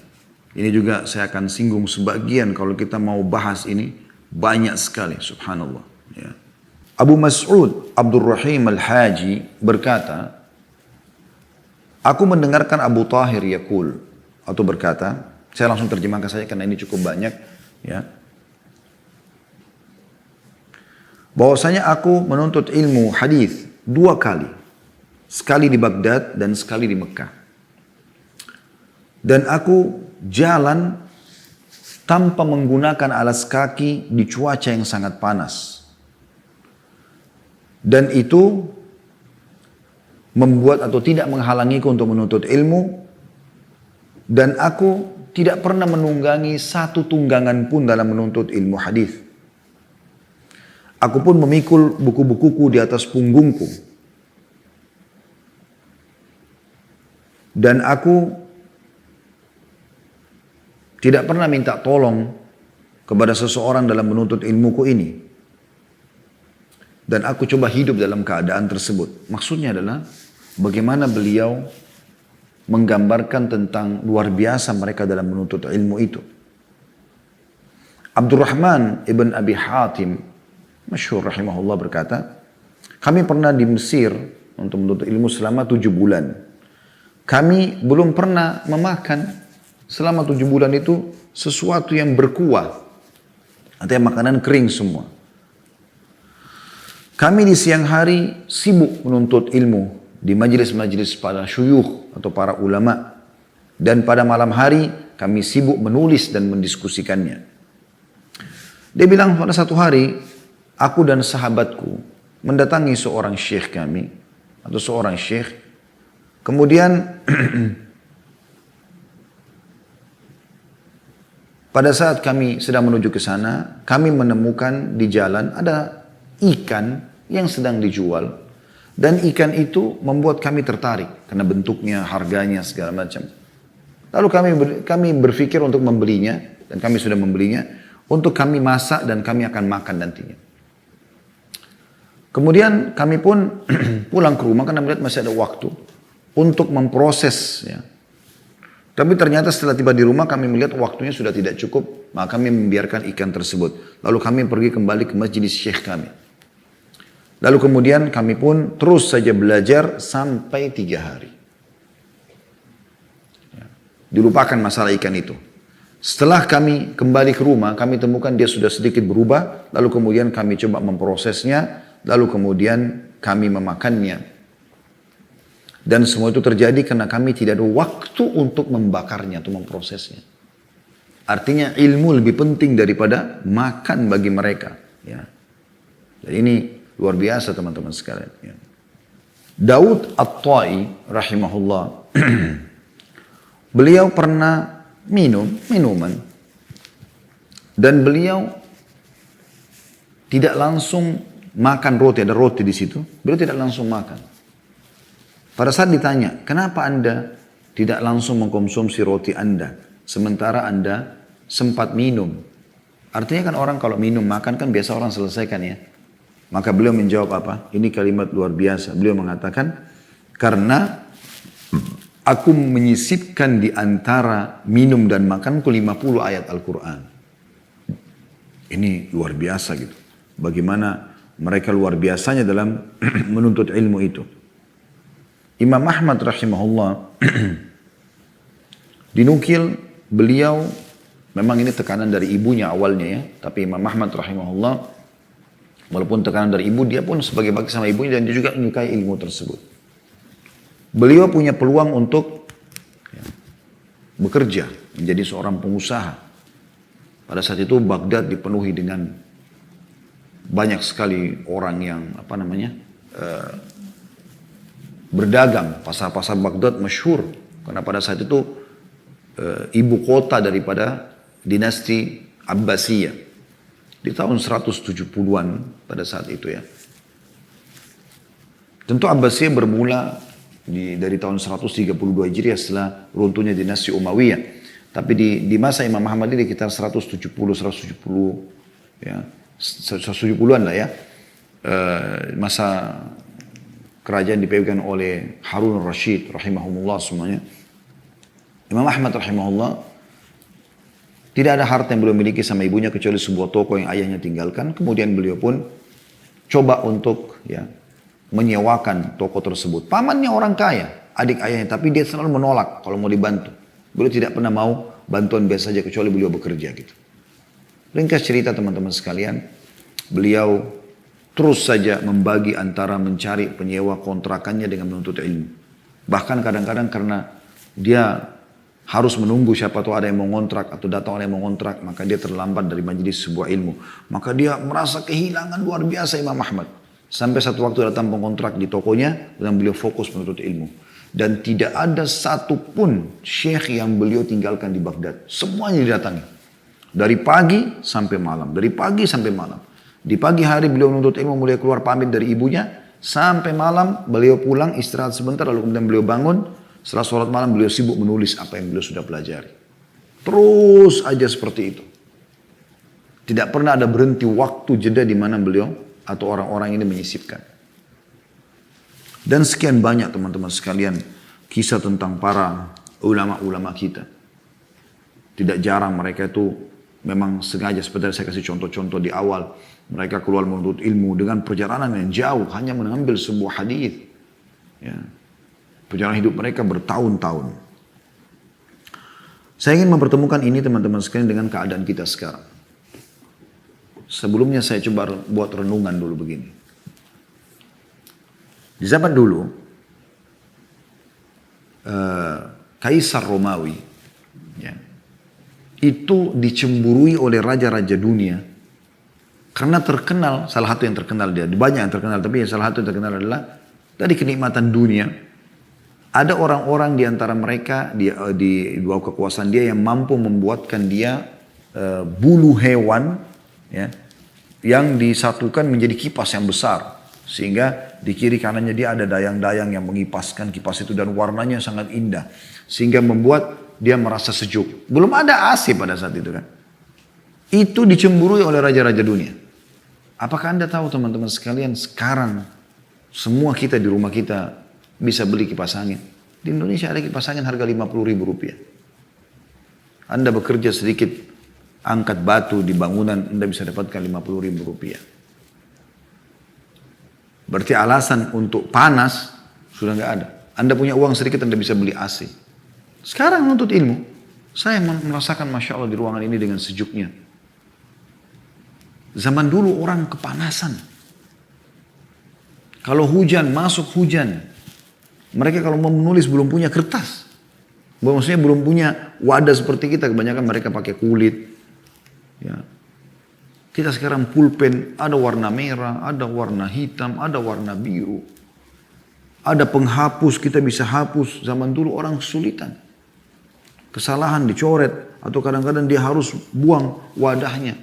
Ini juga saya akan singgung sebagian kalau kita mau bahas ini banyak sekali, subhanallah. Ya. Abu Mas'ud Abdurrahim Al-Haji berkata, aku mendengarkan Abu Tahir yaqul, atau berkata, saya langsung terjemahkan saja karena ini cukup banyak, ya. Bahwasanya aku menuntut ilmu hadis 2 kali. Sekali di Baghdad dan sekali di Mekah. Dan aku jalan tanpa menggunakan alas kaki di cuaca yang sangat panas. Dan itu membuat atau tidak menghalangiku untuk menuntut ilmu. Dan aku tidak pernah menunggangi satu tunggangan pun dalam menuntut ilmu hadis. Aku pun memikul buku-bukuku di atas punggungku. Dan aku tidak pernah minta tolong kepada seseorang dalam menuntut ilmuku ini. Dan aku coba hidup dalam keadaan tersebut. Maksudnya adalah bagaimana beliau menggambarkan tentang luar biasa mereka dalam menuntut ilmu itu. Abdurrahman ibn Abi Hatim masyhur rahimahullah berkata, kami pernah di Mesir untuk menuntut ilmu selama 7 bulan. Kami belum pernah memakan selama 7 bulan itu sesuatu yang berkuah. Artinya makanan kering semua. Kami di siang hari sibuk menuntut ilmu di majelis-majelis para syuyukh atau para ulama. Dan pada malam hari kami sibuk menulis dan mendiskusikannya. Dia bilang pada satu hari, aku dan sahabatku mendatangi seorang syekh kami, atau seorang syekh. Kemudian pada saat kami sedang menuju ke sana, kami menemukan di jalan ada ikan yang sedang dijual. Dan ikan itu membuat kami tertarik karena bentuknya, harganya, segala macam. Lalu kami berpikir untuk membelinya, dan kami sudah membelinya, untuk kami masak dan kami akan makan nantinya. Kemudian kami pun pulang ke rumah karena melihat masih ada waktu untuk memproses. Ya. Tapi ternyata setelah tiba di rumah kami melihat waktunya sudah tidak cukup, maka kami membiarkan ikan tersebut. Lalu kami pergi kembali ke masjid syekh kami. Lalu kemudian kami pun terus saja belajar sampai 3 hari. Ya. Dilupakan masalah ikan itu. Setelah kami kembali ke rumah, kami temukan dia sudah sedikit berubah. Lalu kemudian kami coba memprosesnya. Lalu kemudian kami memakannya. Dan semua itu terjadi karena kami tidak ada waktu untuk membakarnya atau memprosesnya. Artinya ilmu lebih penting daripada makan bagi mereka. Ya. Jadi ini luar biasa teman-teman sekalian. Ya. Daud At-Tai rahimahullah. Beliau pernah minuman. Dan beliau tidak langsung makan roti, ada roti di situ. Beliau tidak langsung makan. Pada saat ditanya, kenapa Anda tidak langsung mengkonsumsi roti Anda, sementara Anda sempat minum? Artinya kan orang kalau minum, makan kan biasa orang selesaikan ya. Maka beliau menjawab apa? Ini kalimat luar biasa. Beliau mengatakan, karena aku menyisipkan di antara minum dan makanku 50 ayat Al-Quran. Ini luar biasa gitu. Bagaimana mereka luar biasanya dalam menuntut ilmu itu. Imam Ahmad rahimahullah dinukil beliau, memang ini tekanan dari ibunya awalnya ya, tapi Imam Ahmad rahimahullah walaupun tekanan dari ibu, dia pun sebagai bakti sama ibunya dan dia juga menyukai ilmu tersebut. Beliau punya peluang untuk bekerja menjadi seorang pengusaha. Pada saat itu Baghdad dipenuhi dengan banyak sekali orang yang berdagang. Pasar-pasar Baghdad masyhur karena pada saat itu ibu kota daripada dinasti Abbasiyah di tahun 170-an pada saat itu ya. Tentu Abbasiyah bermula dari tahun 132 Hijriah setelah runtuhnya dinasti Umayyah. Tapi di masa Imam Ahmad ini sekitar 170 ya. 170-an lah ya, masa kerajaan dipegang oleh Harun al-Rashid rahimahumullah semuanya. Imam Ahmad rahimahullah tidak ada harta yang beliau miliki sama ibunya kecuali sebuah toko yang ayahnya tinggalkan. Kemudian beliau pun coba untuk menyewakan toko tersebut. Pamannya orang kaya, adik ayahnya, tapi dia selalu menolak kalau mau dibantu. Beliau tidak pernah mau bantuan biasa saja kecuali beliau bekerja gitu. Ringkas cerita teman-teman sekalian, beliau terus saja membagi antara mencari penyewa kontrakannya dengan menuntut ilmu. Bahkan kadang-kadang karena dia harus menunggu siapa tahu ada yang mau ngontrak atau datang orang yang mau ngontrak, maka dia terlambat dari majelis sebuah ilmu. Maka dia merasa kehilangan luar biasa Imam Ahmad. Sampai satu waktu datang pengontrak di tokonya dan beliau fokus menuntut ilmu. Dan tidak ada satupun syekh yang beliau tinggalkan di Baghdad. Semuanya didatangi. Dari pagi sampai malam. Dari pagi sampai malam. Di pagi hari beliau menuntut ilmu, mulai keluar pamit dari ibunya. Sampai malam beliau pulang istirahat sebentar lalu kemudian beliau bangun. Setelah sholat malam beliau sibuk menulis apa yang beliau sudah pelajari. Terus aja seperti itu. Tidak pernah ada berhenti waktu jeda di mana beliau atau orang-orang ini menyisipkan. Dan sekian banyak teman-teman sekalian kisah tentang para ulama-ulama kita. Tidak jarang mereka itu memang sengaja, seperti saya kasih contoh-contoh di awal. Mereka keluar menuntut ilmu dengan perjalanan yang jauh, hanya mengambil sebuah hadis. Ya. Perjalanan hidup mereka bertahun-tahun. Saya ingin mempertemukan ini teman-teman sekalian dengan keadaan kita sekarang. Sebelumnya saya coba buat renungan dulu begini. Di zaman dulu, Kaisar Romawi itu dicemburui oleh raja-raja dunia karena terkenal, salah satu yang terkenal dia, banyak yang terkenal, tapi salah satu yang terkenal adalah dari kenikmatan dunia. Ada orang-orang di antara mereka di bawah kekuasaan dia yang mampu membuatkan dia bulu hewan yang disatukan menjadi kipas yang besar. Sehingga di kiri kanannya dia ada dayang-dayang yang mengipaskan kipas itu dan warnanya sangat indah. Sehingga membuat dia merasa sejuk. Belum ada AC pada saat itu kan. Itu dicemburui oleh raja-raja dunia. Apakah Anda tahu teman-teman sekalian sekarang semua kita di rumah kita bisa beli kipas angin. Di Indonesia ada kipas angin harga 50.000 rupiah. Anda bekerja sedikit, angkat batu di bangunan, Anda bisa dapatkan 50.000 rupiah. Berarti alasan untuk panas sudah nggak ada. Anda punya uang sedikit, Anda bisa beli AC. Sekarang menuntut ilmu, saya merasakan Masya Allah di ruangan ini dengan sejuknya. Zaman dulu orang kepanasan. Kalau hujan, masuk hujan. Mereka kalau mau menulis belum punya kertas. Maksudnya belum punya wadah seperti kita. Kebanyakan mereka pakai kulit. Ya. Kita sekarang pulpen, ada warna merah, ada warna hitam, ada warna biru. Ada penghapus, kita bisa hapus. Zaman dulu orang kesulitan. Kesalahan dicoret. Atau kadang-kadang dia harus buang wadahnya.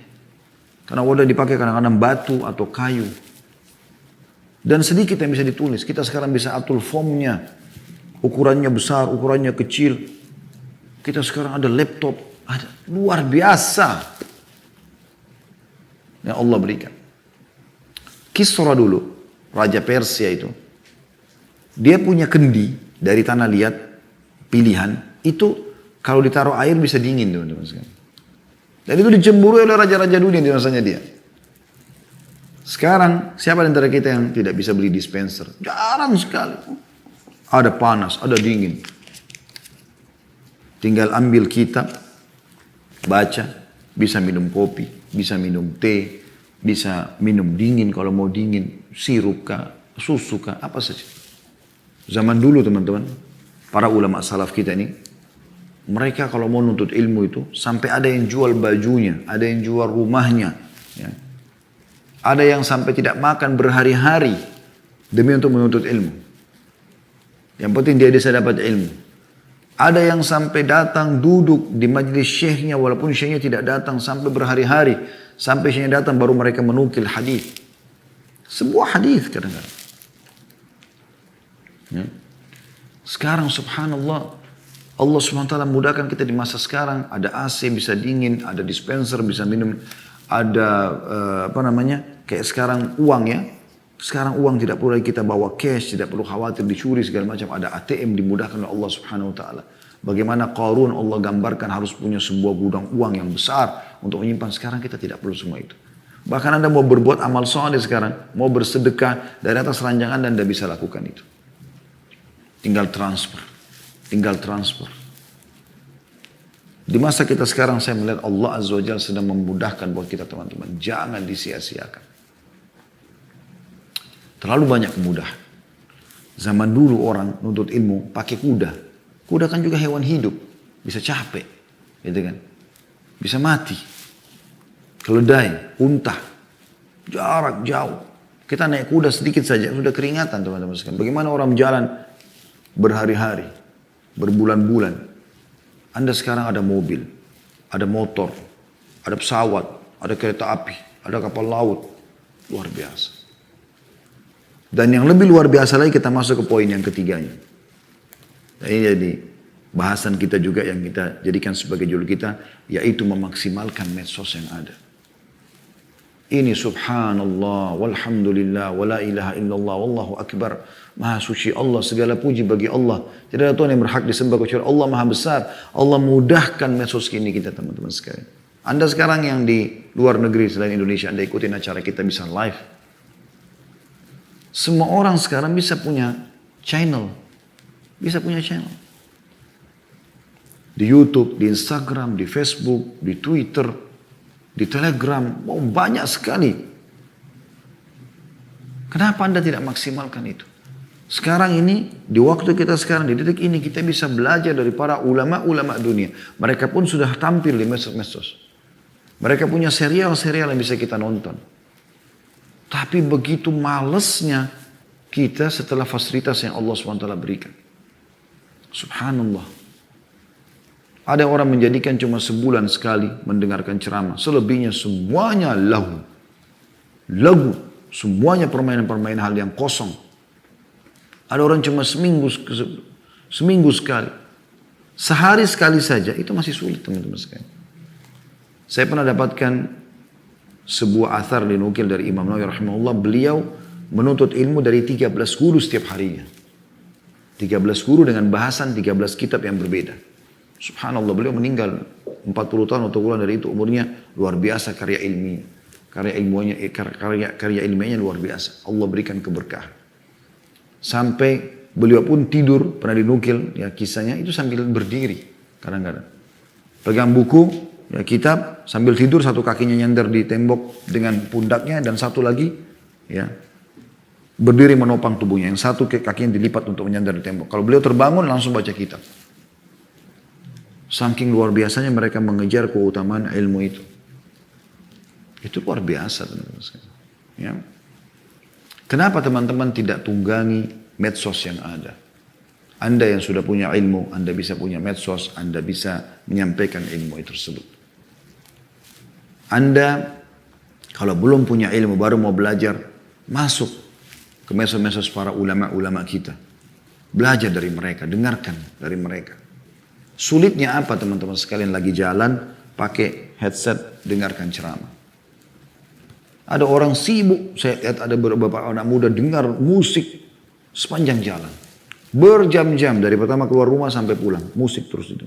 Karena wadah dipakai kadang-kadang batu atau kayu. Dan sedikit yang bisa ditulis. Kita sekarang bisa atur formnya. Ukurannya besar, ukurannya kecil. Kita sekarang ada laptop. Ada luar biasa. Yang Allah berikan. Kisra dulu. Raja Persia itu. Dia punya kendi dari tanah liat. Pilihan. Itu kalau ditaruh air bisa dingin teman-teman sekalian. Dan itu dicemburui oleh raja-raja dunia di masanya dia. Sekarang, siapa di antara kita yang tidak bisa beli dispenser? Jarang sekali. Ada panas, ada dingin. Tinggal ambil kitab, baca, bisa minum kopi, bisa minum teh, bisa minum dingin kalau mau dingin, sirup kah, susu kah, apa saja. Zaman dulu teman-teman, para ulama salaf kita ini, mereka kalau mau nuntut ilmu itu, sampai ada yang jual bajunya, ada yang jual rumahnya, ya. Ada yang sampai tidak makan berhari-hari demi untuk menuntut ilmu. Yang penting dia bisa dapat ilmu. Ada yang sampai datang duduk di majlis syekhnya walaupun syekhnya tidak datang sampai berhari-hari. Sampai syekhnya datang baru mereka menukil hadis. Sebuah hadis kadang-kadang. Ya. Sekarang subhanallah. Allah SWT mudahkan kita di masa sekarang. Ada AC bisa dingin, ada dispenser bisa minum. Ada kayak sekarang uang ya. Sekarang uang tidak perlu lagi kita bawa cash, tidak perlu khawatir dicuri segala macam. Ada ATM dimudahkan oleh Allah Subhanahu Wa Taala. Bagaimana Qarun Allah gambarkan harus punya sebuah gudang uang yang besar untuk menyimpan. Sekarang kita tidak perlu semua itu. Bahkan Anda mau berbuat amal soleh sekarang, mau bersedekah dari atas ranjang Anda bisa lakukan itu. Tinggal transfer. Tinggal transfer. Di masa kita sekarang saya melihat Allah Azza wa Jalla sedang memudahkan buat kita teman-teman. Jangan disia-siakan. Terlalu banyak kemudahan. Zaman dulu orang nuntut ilmu pakai kuda. Kuda kan juga hewan hidup. Bisa capek. Gitu kan. Bisa mati. Keledai, unta. Jarak jauh. Kita naik kuda sedikit saja. Sudah keringatan teman-teman sekalian. Bagaimana orang jalan berhari-hari. Berbulan-bulan. Anda sekarang ada mobil. Ada motor. Ada pesawat. Ada kereta api. Ada kapal laut. Luar biasa. Dan yang lebih luar biasa lagi kita masuk ke poin yang ketiganya. Nah, ini jadi bahasan kita juga yang kita jadikan sebagai judul kita, yaitu memaksimalkan medsos yang ada. Ini subhanallah, walhamdulillah, wala ilaha illallah, wallahu akbar. Maha suci Allah, segala puji bagi Allah. Tidak ada Tuhan yang berhak disembah kecuali Allah Maha Besar. Allah mudahkan medsos ini kita teman-teman sekalian. Anda sekarang yang di luar negeri selain Indonesia, Anda ikutin acara kita bisa live. Semua orang sekarang bisa punya channel. Bisa punya channel. Di YouTube, di Instagram, di Facebook, di Twitter, di Telegram. Oh, banyak sekali. Kenapa Anda tidak maksimalkan itu? Sekarang ini, di waktu kita sekarang, di detik ini, kita bisa belajar dari para ulama-ulama dunia. Mereka pun sudah tampil di medsos-medsos. Mereka punya serial-serial yang bisa kita nonton. Tapi begitu malesnya kita setelah fasilitas yang Allah SWT berikan. Subhanallah. Ada orang menjadikan cuma sebulan sekali mendengarkan ceramah. Selebihnya semuanya lagu. Lagu. Semuanya permainan-permainan hal yang kosong. Ada orang cuma seminggu sekali. Sehari sekali saja. Itu masih sulit teman-teman sekalian. Saya pernah dapatkan sebuah athar dinukil dari Imam Nawawi rahimahullah, beliau menuntut ilmu dari 13 guru setiap harinya. 13 guru dengan bahasan 13 kitab yang berbeda. Subhanallah, beliau meninggal 40 tahun atau kurang dari itu umurnya. Luar biasa karya ilmiah. Karya ilmiahnya luar biasa. Allah berikan keberkahan. Sampai beliau pun tidur, pernah dinukil ya kisahnya itu sambil berdiri kadang-kadang. Pegang buku, ya, kitab sambil tidur, satu kakinya nyender di tembok dengan pundaknya dan satu lagi ya berdiri menopang tubuhnya. Yang satu kakinya dilipat untuk menyandar di tembok. Kalau beliau terbangun langsung baca kitab. Saking luar biasanya mereka mengejar keutamaan ilmu itu. Itu luar biasa teman-teman. Ya. Kenapa teman-teman tidak tunggangi medsos yang ada? Anda yang sudah punya ilmu, Anda bisa punya medsos, Anda bisa menyampaikan ilmu itu tersebut. Anda kalau belum punya ilmu, baru mau belajar, masuk ke medsos-medsos para ulama-ulama kita. Belajar dari mereka, dengarkan dari mereka. Sulitnya apa teman-teman sekalian lagi jalan, pakai headset, dengarkan ceramah. Ada orang sibuk, saya lihat ada beberapa anak muda dengar musik sepanjang jalan. Berjam-jam dari pertama keluar rumah sampai pulang. Musik terus itu.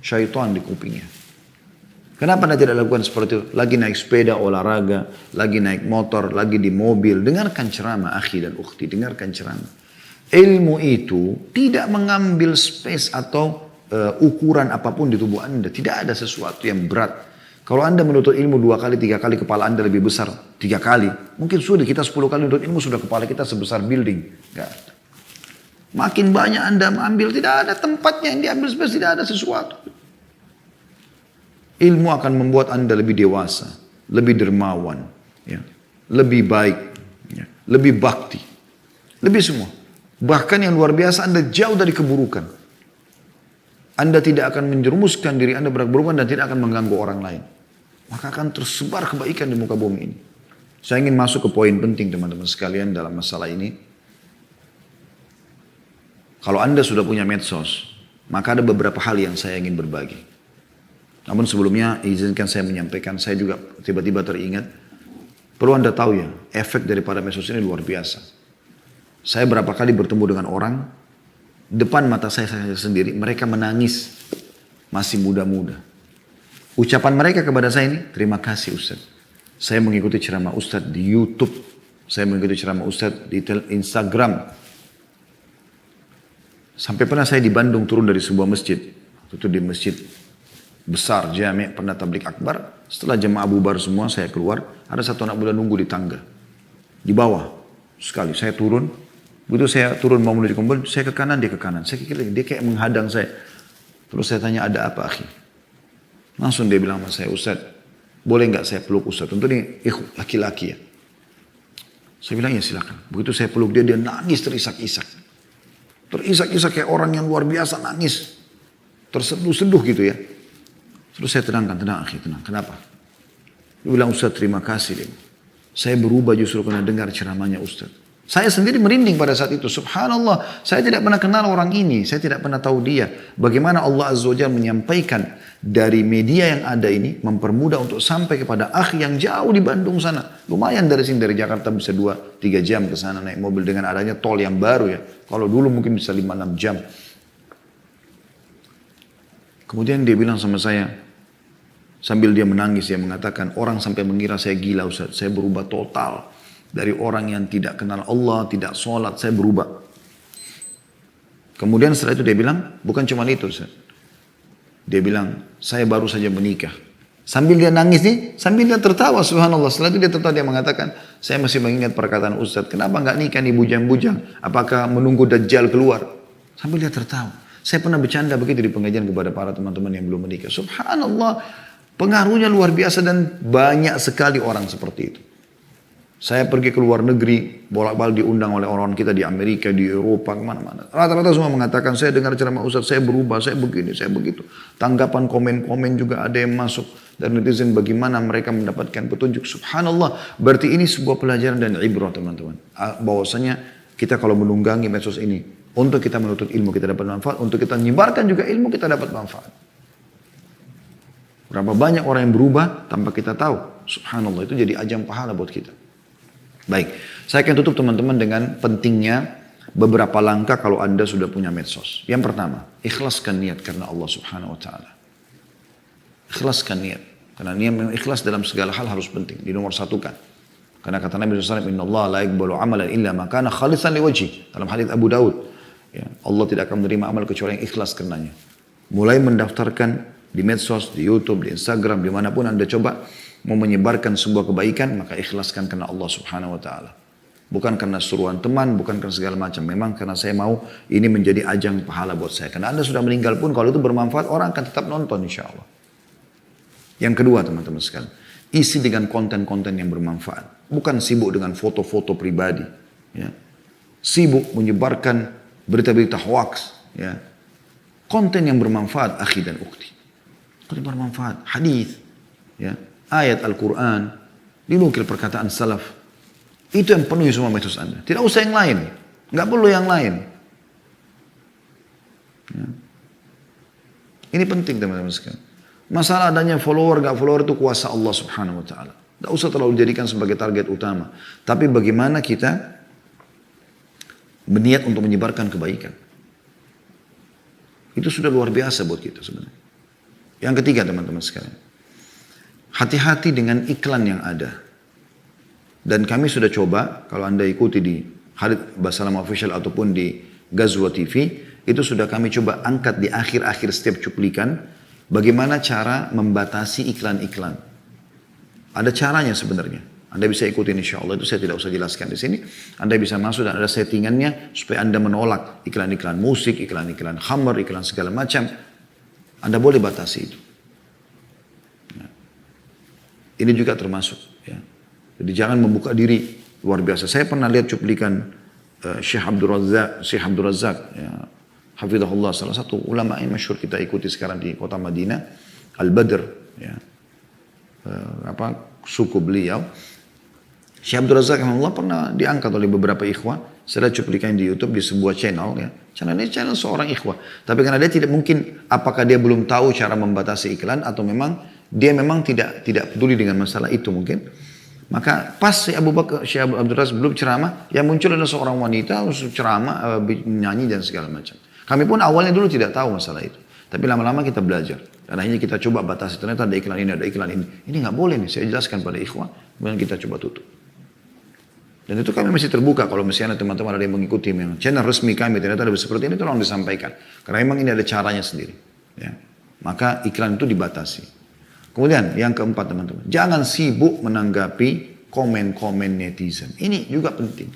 Syaitan di kupingnya. Kenapa Anda tidak lakukan seperti itu? Lagi naik sepeda, olahraga, lagi naik motor, lagi di mobil. Dengarkan ceramah, akhi dan ukhti. Dengarkan ceramah. Ilmu itu tidak mengambil space atau ukuran apapun di tubuh Anda. Tidak ada sesuatu yang berat. Kalau Anda menuntut ilmu 2 kali, 3 kali, kepala Anda lebih besar 3 kali. Mungkin sudah kita 10 kali menuntut ilmu, sudah kepala kita sebesar building. Gak ada. Makin banyak Anda mengambil, tidak ada tempatnya yang diambil space, tidak ada sesuatu. Ilmu akan membuat Anda lebih dewasa, lebih dermawan, ya, lebih baik, ya, lebih bakti, lebih semua. Bahkan yang luar biasa, Anda jauh dari keburukan. Anda tidak akan menjerumuskan diri Anda berkeburukan dan tidak akan mengganggu orang lain. Maka akan tersebar kebaikan di muka bumi ini. Saya ingin masuk ke poin penting teman-teman sekalian dalam masalah ini. Kalau Anda sudah punya medsos, maka ada beberapa hal yang saya ingin berbagi. Namun sebelumnya izinkan saya menyampaikan, saya juga tiba-tiba teringat, perlu Anda tahu ya, efek daripada medsos ini luar biasa. Saya berapa kali bertemu dengan orang, depan mata saya sendiri, mereka menangis, masih muda-muda. Ucapan mereka kepada saya ini, terima kasih Ustaz. Saya mengikuti ceramah Ustadz di YouTube. Saya mengikuti ceramah Ustadz di Instagram. Sampai pernah saya di Bandung turun dari sebuah masjid. Itu di masjid besar, jami' pernah tablik akbar. Setelah jemaah bubar semua, saya keluar. Ada satu anak muda nunggu di tangga. Di bawah. Sekali, saya turun. Begitu saya turun mau menuju kumpul, saya ke kanan, dia ke kanan. Saya kira dia kayak menghadang saya. Terus saya tanya, ada apa akhi? Langsung dia bilang sama saya, Ustaz, boleh nggak saya peluk Ustaz? Tentu ini laki-laki ya. Saya bilang, ya silakan. Begitu saya peluk dia, dia nangis terisak-isak. Terisak-isak kayak orang yang luar biasa nangis. Terseduh-seduh gitu ya. Terus saya tenangkan, tenang akhi, tenang. Kenapa? Dia bilang, Ustaz terima kasih. Dia. Saya berubah justru karena dengar ceramahnya Ustaz. Saya sendiri merinding pada saat itu. Subhanallah, saya tidak pernah kenal orang ini. Saya tidak pernah tahu dia. Bagaimana Allah Azza wa Jalla menyampaikan dari media yang ada ini, mempermudah untuk sampai kepada akhi yang jauh di Bandung sana. Lumayan dari sini, dari Jakarta bisa 2-3 jam ke sana naik mobil dengan adanya tol yang baru ya. Kalau dulu mungkin bisa 5-6 jam. Kemudian dia bilang sama saya, sambil dia menangis, dia mengatakan, orang sampai mengira saya gila Ustaz. Saya berubah total. Dari orang yang tidak kenal Allah, tidak sholat, saya berubah. Kemudian setelah itu dia bilang, bukan cuma itu Ustaz. Dia bilang, saya baru saja menikah. Sambil dia nangis nih, sambil dia tertawa subhanallah. Setelah itu dia tertawa, dia mengatakan, saya masih mengingat perkataan Ustaz. Kenapa nggak nikah nih bujang-bujang? Apakah menunggu Dajjal keluar? Sambil dia tertawa. Saya pernah bercanda begitu di pengajian kepada para teman-teman yang belum menikah. Subhanallah, pengaruhnya luar biasa dan banyak sekali orang seperti itu. Saya pergi ke luar negeri, bolak-balik diundang oleh orang kita di Amerika, di Eropa, kemana-mana. Rata-rata semua mengatakan, saya dengar ceramah Ustaz, saya berubah, saya begini, saya begitu. Tanggapan komen-komen juga ada yang masuk. Dan netizen bagaimana mereka mendapatkan petunjuk. Subhanallah, berarti ini sebuah pelajaran dan ibrah teman-teman. Bahwasanya kita kalau menunggangi medsos ini, untuk kita menuntut ilmu kita dapat manfaat, untuk kita menyebarkan juga ilmu kita dapat manfaat. Berapa banyak orang yang berubah tanpa kita tahu. Subhanallah, itu jadi ajang pahala buat kita. Baik, saya akan tutup teman-teman dengan pentingnya beberapa langkah kalau Anda sudah punya medsos. Yang pertama, ikhlaskan niat karena Allah Subhanahu wa taala. Ikhlaskan niat. Karena niat ikhlas dalam segala hal harus penting, dinomor satukan. Karena kata Nabi SAW, Inna Allah la yaqbalu amalan illa ma kana khalisan liwajhi. Dalam hadits Abu Daud, ya, Allah tidak akan menerima amal kecuali yang ikhlas karenanya. Mulai mendaftarkan di medsos, di YouTube, di Instagram, dimanapun Anda coba, mau menyebarkan sebuah kebaikan, maka ikhlaskan karena Allah Subhanahu wa taala. Bukan karena suruhan teman, bukan karena segala macam. Memang karena saya mau ini menjadi ajang pahala buat saya. Karena Anda sudah meninggal pun kalau itu bermanfaat, orang akan tetap nonton insya Allah. Yang kedua teman-teman sekalian, isi dengan konten-konten yang bermanfaat. Bukan sibuk dengan foto-foto pribadi. Ya. Sibuk menyebarkan berita-berita hoax. Ya. Konten yang bermanfaat, akhi dan ukhti. Konten bermanfaat, hadis. Ya. Ayat Al-Quran, dinukil perkataan salaf. Itu yang penuhi semua medsos Anda. Tidak usah yang lain. Nggak perlu yang lain. Ya. Ini penting teman-teman sekalian. Masalah adanya follower, nggak follower itu kuasa Allah Subhanahu wa taala. Nggak usah terlalu dijadikan sebagai target utama. Tapi bagaimana kita berniat untuk menyebarkan kebaikan. Itu sudah luar biasa buat kita sebenarnya. Yang ketiga teman-teman sekalian. Hati-hati dengan iklan yang ada. Dan kami sudah coba, kalau Anda ikuti di Khalid Basalam Official ataupun di Ghazwa TV, itu sudah kami coba angkat di akhir-akhir setiap cuplikan, bagaimana cara membatasi iklan-iklan. Ada caranya sebenarnya. Anda bisa ikutin insya Allah, itu saya tidak usah jelaskan di sini. Anda bisa masuk dan ada settingannya supaya Anda menolak iklan-iklan musik, iklan-iklan khamr, iklan segala macam. Anda boleh batasi itu. Ini juga termasuk. Ya. Jadi jangan membuka diri luar biasa. Saya pernah lihat cuplikan Syekh Abdul Razak, ya, hafizahullah, salah satu ulama yang masyhur kita ikuti sekarang di kota Madinah, Al-Badr, ya. Suku beliau. Syekh Abdul Razak Allah pernah diangkat oleh beberapa ikhwah. Saya lihat cuplikan di YouTube di sebuah channel, ya. Channel ini channel seorang ikhwah. Tapi karena dia tidak mungkin, apakah dia belum tahu cara membatasi iklan atau memang dia memang tidak peduli dengan masalah itu mungkin. Maka pas Syekh Abdul Razak belum ceramah, yang muncul adalah seorang wanita ceramah, nyanyi dan segala macam. Kami pun awalnya dulu tidak tahu masalah itu. Tapi lama-lama kita belajar. Dan akhirnya kita coba batasi. Ternyata ada iklan ini, ada iklan ini. Ini nggak boleh nih, saya jelaskan pada ikhwan. Kemudian kita coba tutup. Dan itu kami masih terbuka kalau misalnya teman-teman ada yang mengikuti yang channel resmi kami ternyata ada seperti ini, tolong disampaikan. Karena memang ini ada caranya sendiri. Ya. Maka iklan itu dibatasi. Kemudian yang keempat teman-teman, jangan sibuk menanggapi komen-komen netizen. Ini juga penting.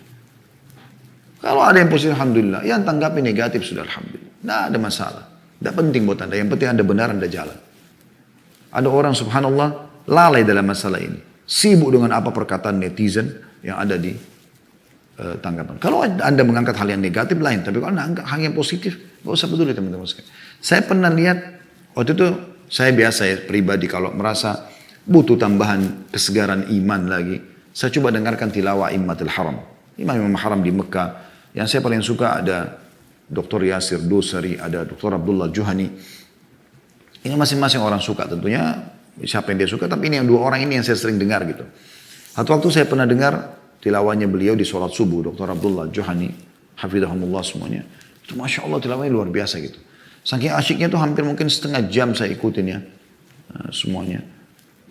Kalau ada yang positif, alhamdulillah. Yang tanggapi negatif sudah alhamdulillah. Nah, ada masalah. Tidak penting buat anda. Yang penting anda benar, anda jalan. Ada orang subhanallah lalai dalam masalah ini. Sibuk dengan apa perkataan netizen yang ada di tanggapan. Kalau anda mengangkat hal yang negatif lain. Tapi kalau anda angkat hal yang positif, gak usah peduli teman-teman sekalian. Saya pernah lihat, waktu itu saya biasa ya pribadi kalau merasa butuh tambahan kesegaran iman lagi. Saya coba dengarkan tilawah Immatul Haram. Imam Haram di Mekah. Yang saya paling suka ada Dr. Yasir Dosari, ada Dr. Abdullah Juhani. Ini masing-masing orang suka tentunya. Siapa yang dia suka, tapi ini yang dua orang ini yang saya sering dengar gitu. Satu waktu saya pernah dengar tilawahnya beliau di sholat subuh, Dr. Abdullah Juhani, hafidhahumullah semuanya. Itu Masya Allah tilawahnya luar biasa gitu. Saking asyiknya tuh hampir mungkin setengah jam saya ikutin ya. Semuanya.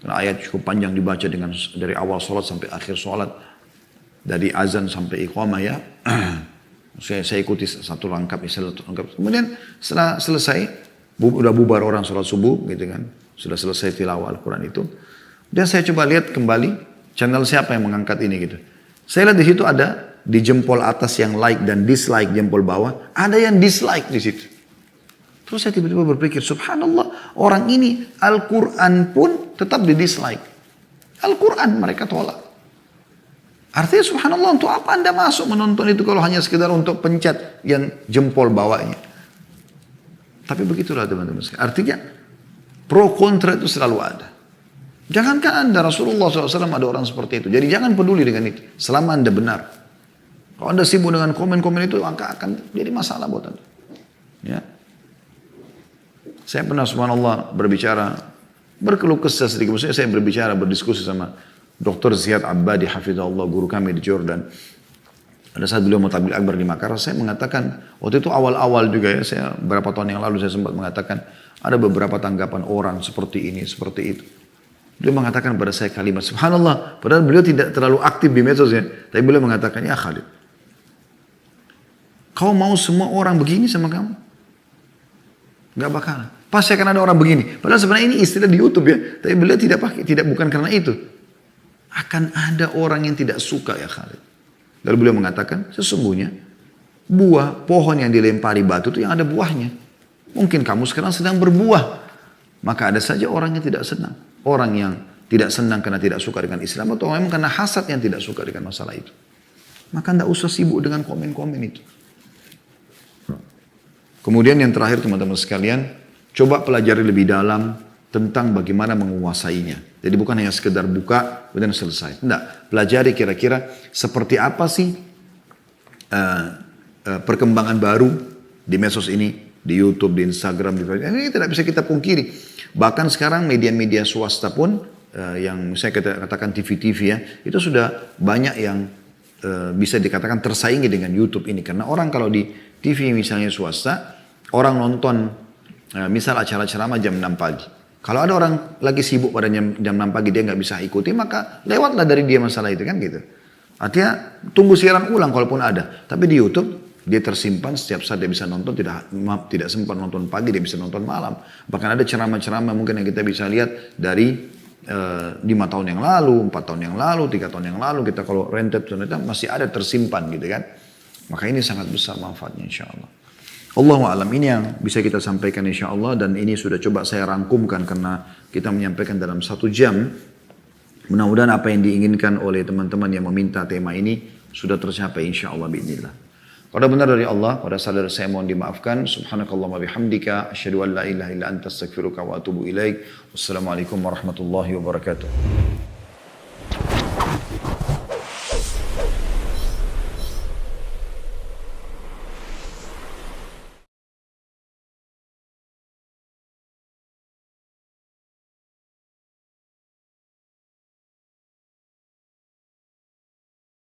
Karena ayat cukup panjang dibaca dengan dari awal sholat sampai akhir sholat. Dari azan sampai iqamah ya. Saya ikuti satu rangkap. Kemudian setelah selesai, udah bubar orang sholat subuh gitu kan. Sudah selesai tilawah Al-Quran itu. Dan saya coba lihat kembali channel siapa yang mengangkat ini gitu. Saya lihat di situ ada di jempol atas yang like dan dislike jempol bawah. Ada yang dislike di situ. Terus saya tiba-tiba berpikir, subhanallah, orang ini Al-Quran pun tetap di dislike. Al-Quran mereka tolak. Artinya subhanallah, untuk apa anda masuk menonton itu kalau hanya sekedar untuk pencet yang jempol bawahnya. Tapi begitulah teman-teman. Artinya pro kontra itu selalu ada. Jangankan anda, Rasulullah SAW ada orang seperti itu. Jadi jangan peduli dengan itu. Selama anda benar. Kalau anda sibuk dengan komen-komen itu, maka akan jadi masalah buat anda. Ya. Saya pernah subhanallah berbicara, berkeluh kesah sedikit. Maksudnya saya berbicara, berdiskusi sama Dr. Ziyad Abbadi, hafizahullah, guru kami di Jordan. Pada saat beliau mau tabligh akbar di Makassar, saya mengatakan, waktu itu awal-awal juga ya, saya beberapa tahun yang lalu saya sempat mengatakan, ada beberapa tanggapan orang seperti ini, seperti itu. Beliau mengatakan pada saya kalimat, subhanallah, padahal beliau tidak terlalu aktif di medsosnya, tapi beliau mengatakan, ya Khalid, kau mau semua orang begini sama kamu? Gak bakalan. Pasti akan ada orang begini. Padahal sebenarnya ini istilah di YouTube ya, tapi beliau tidak pakai, bukan karena itu. Akan ada orang yang tidak suka ya Khalid. Lalu beliau mengatakan, sesungguhnya buah pohon yang dilempari batu itu yang ada buahnya. Mungkin kamu sekarang sedang berbuah. Maka ada saja orang yang tidak senang. Orang yang tidak senang karena tidak suka dengan Islam atau memang karena hasad yang tidak suka dengan masalah itu. Maka tidak usah sibuk dengan komen-komen itu. Kemudian yang terakhir teman-teman sekalian, coba pelajari lebih dalam tentang bagaimana menguasainya. Jadi bukan hanya sekedar buka kemudian selesai. Tidak, pelajari kira-kira seperti apa sih perkembangan baru di medsos ini, di YouTube, di Instagram, di Facebook. Ini tidak bisa kita pungkiri. Bahkan sekarang media-media swasta pun yang saya katakan TV-TV ya, itu sudah banyak yang bisa dikatakan tersaingi dengan YouTube ini. Karena orang kalau di TV misalnya swasta, orang nonton misal acara ceramah jam 6 pagi. Kalau ada orang lagi sibuk pada jam 6 pagi dia nggak bisa ikuti, maka lewatlah dari dia masalah itu kan gitu. Artinya tunggu siaran ulang kalaupun ada. Tapi di YouTube dia tersimpan setiap saat dia bisa nonton, tidak sempat nonton pagi dia bisa nonton malam. Bahkan ada ceramah-ceramah mungkin yang kita bisa lihat dari 5 tahun yang lalu, 4 tahun yang lalu, 3 tahun yang lalu kita kalau rentet ternyata masih ada tersimpan gitu kan. Maka ini sangat besar manfaatnya insyaAllah. Allahu a'lam, ini yang bisa kita sampaikan insyaAllah, dan ini sudah coba saya rangkumkan karena kita menyampaikan dalam 1 jam. Mudah-mudahan apa yang diinginkan oleh teman-teman yang meminta tema ini sudah tercapai insyaAllah bi'idznillah. Kalau benar dari Allah, pada saudara saya mohon dimaafkan. Subhanakallahumma bihamdika, asyhadu an la ilaha illa anta astaghfiruka wa atubu ilaik. Wassalamualaikum warahmatullahi wabarakatuh.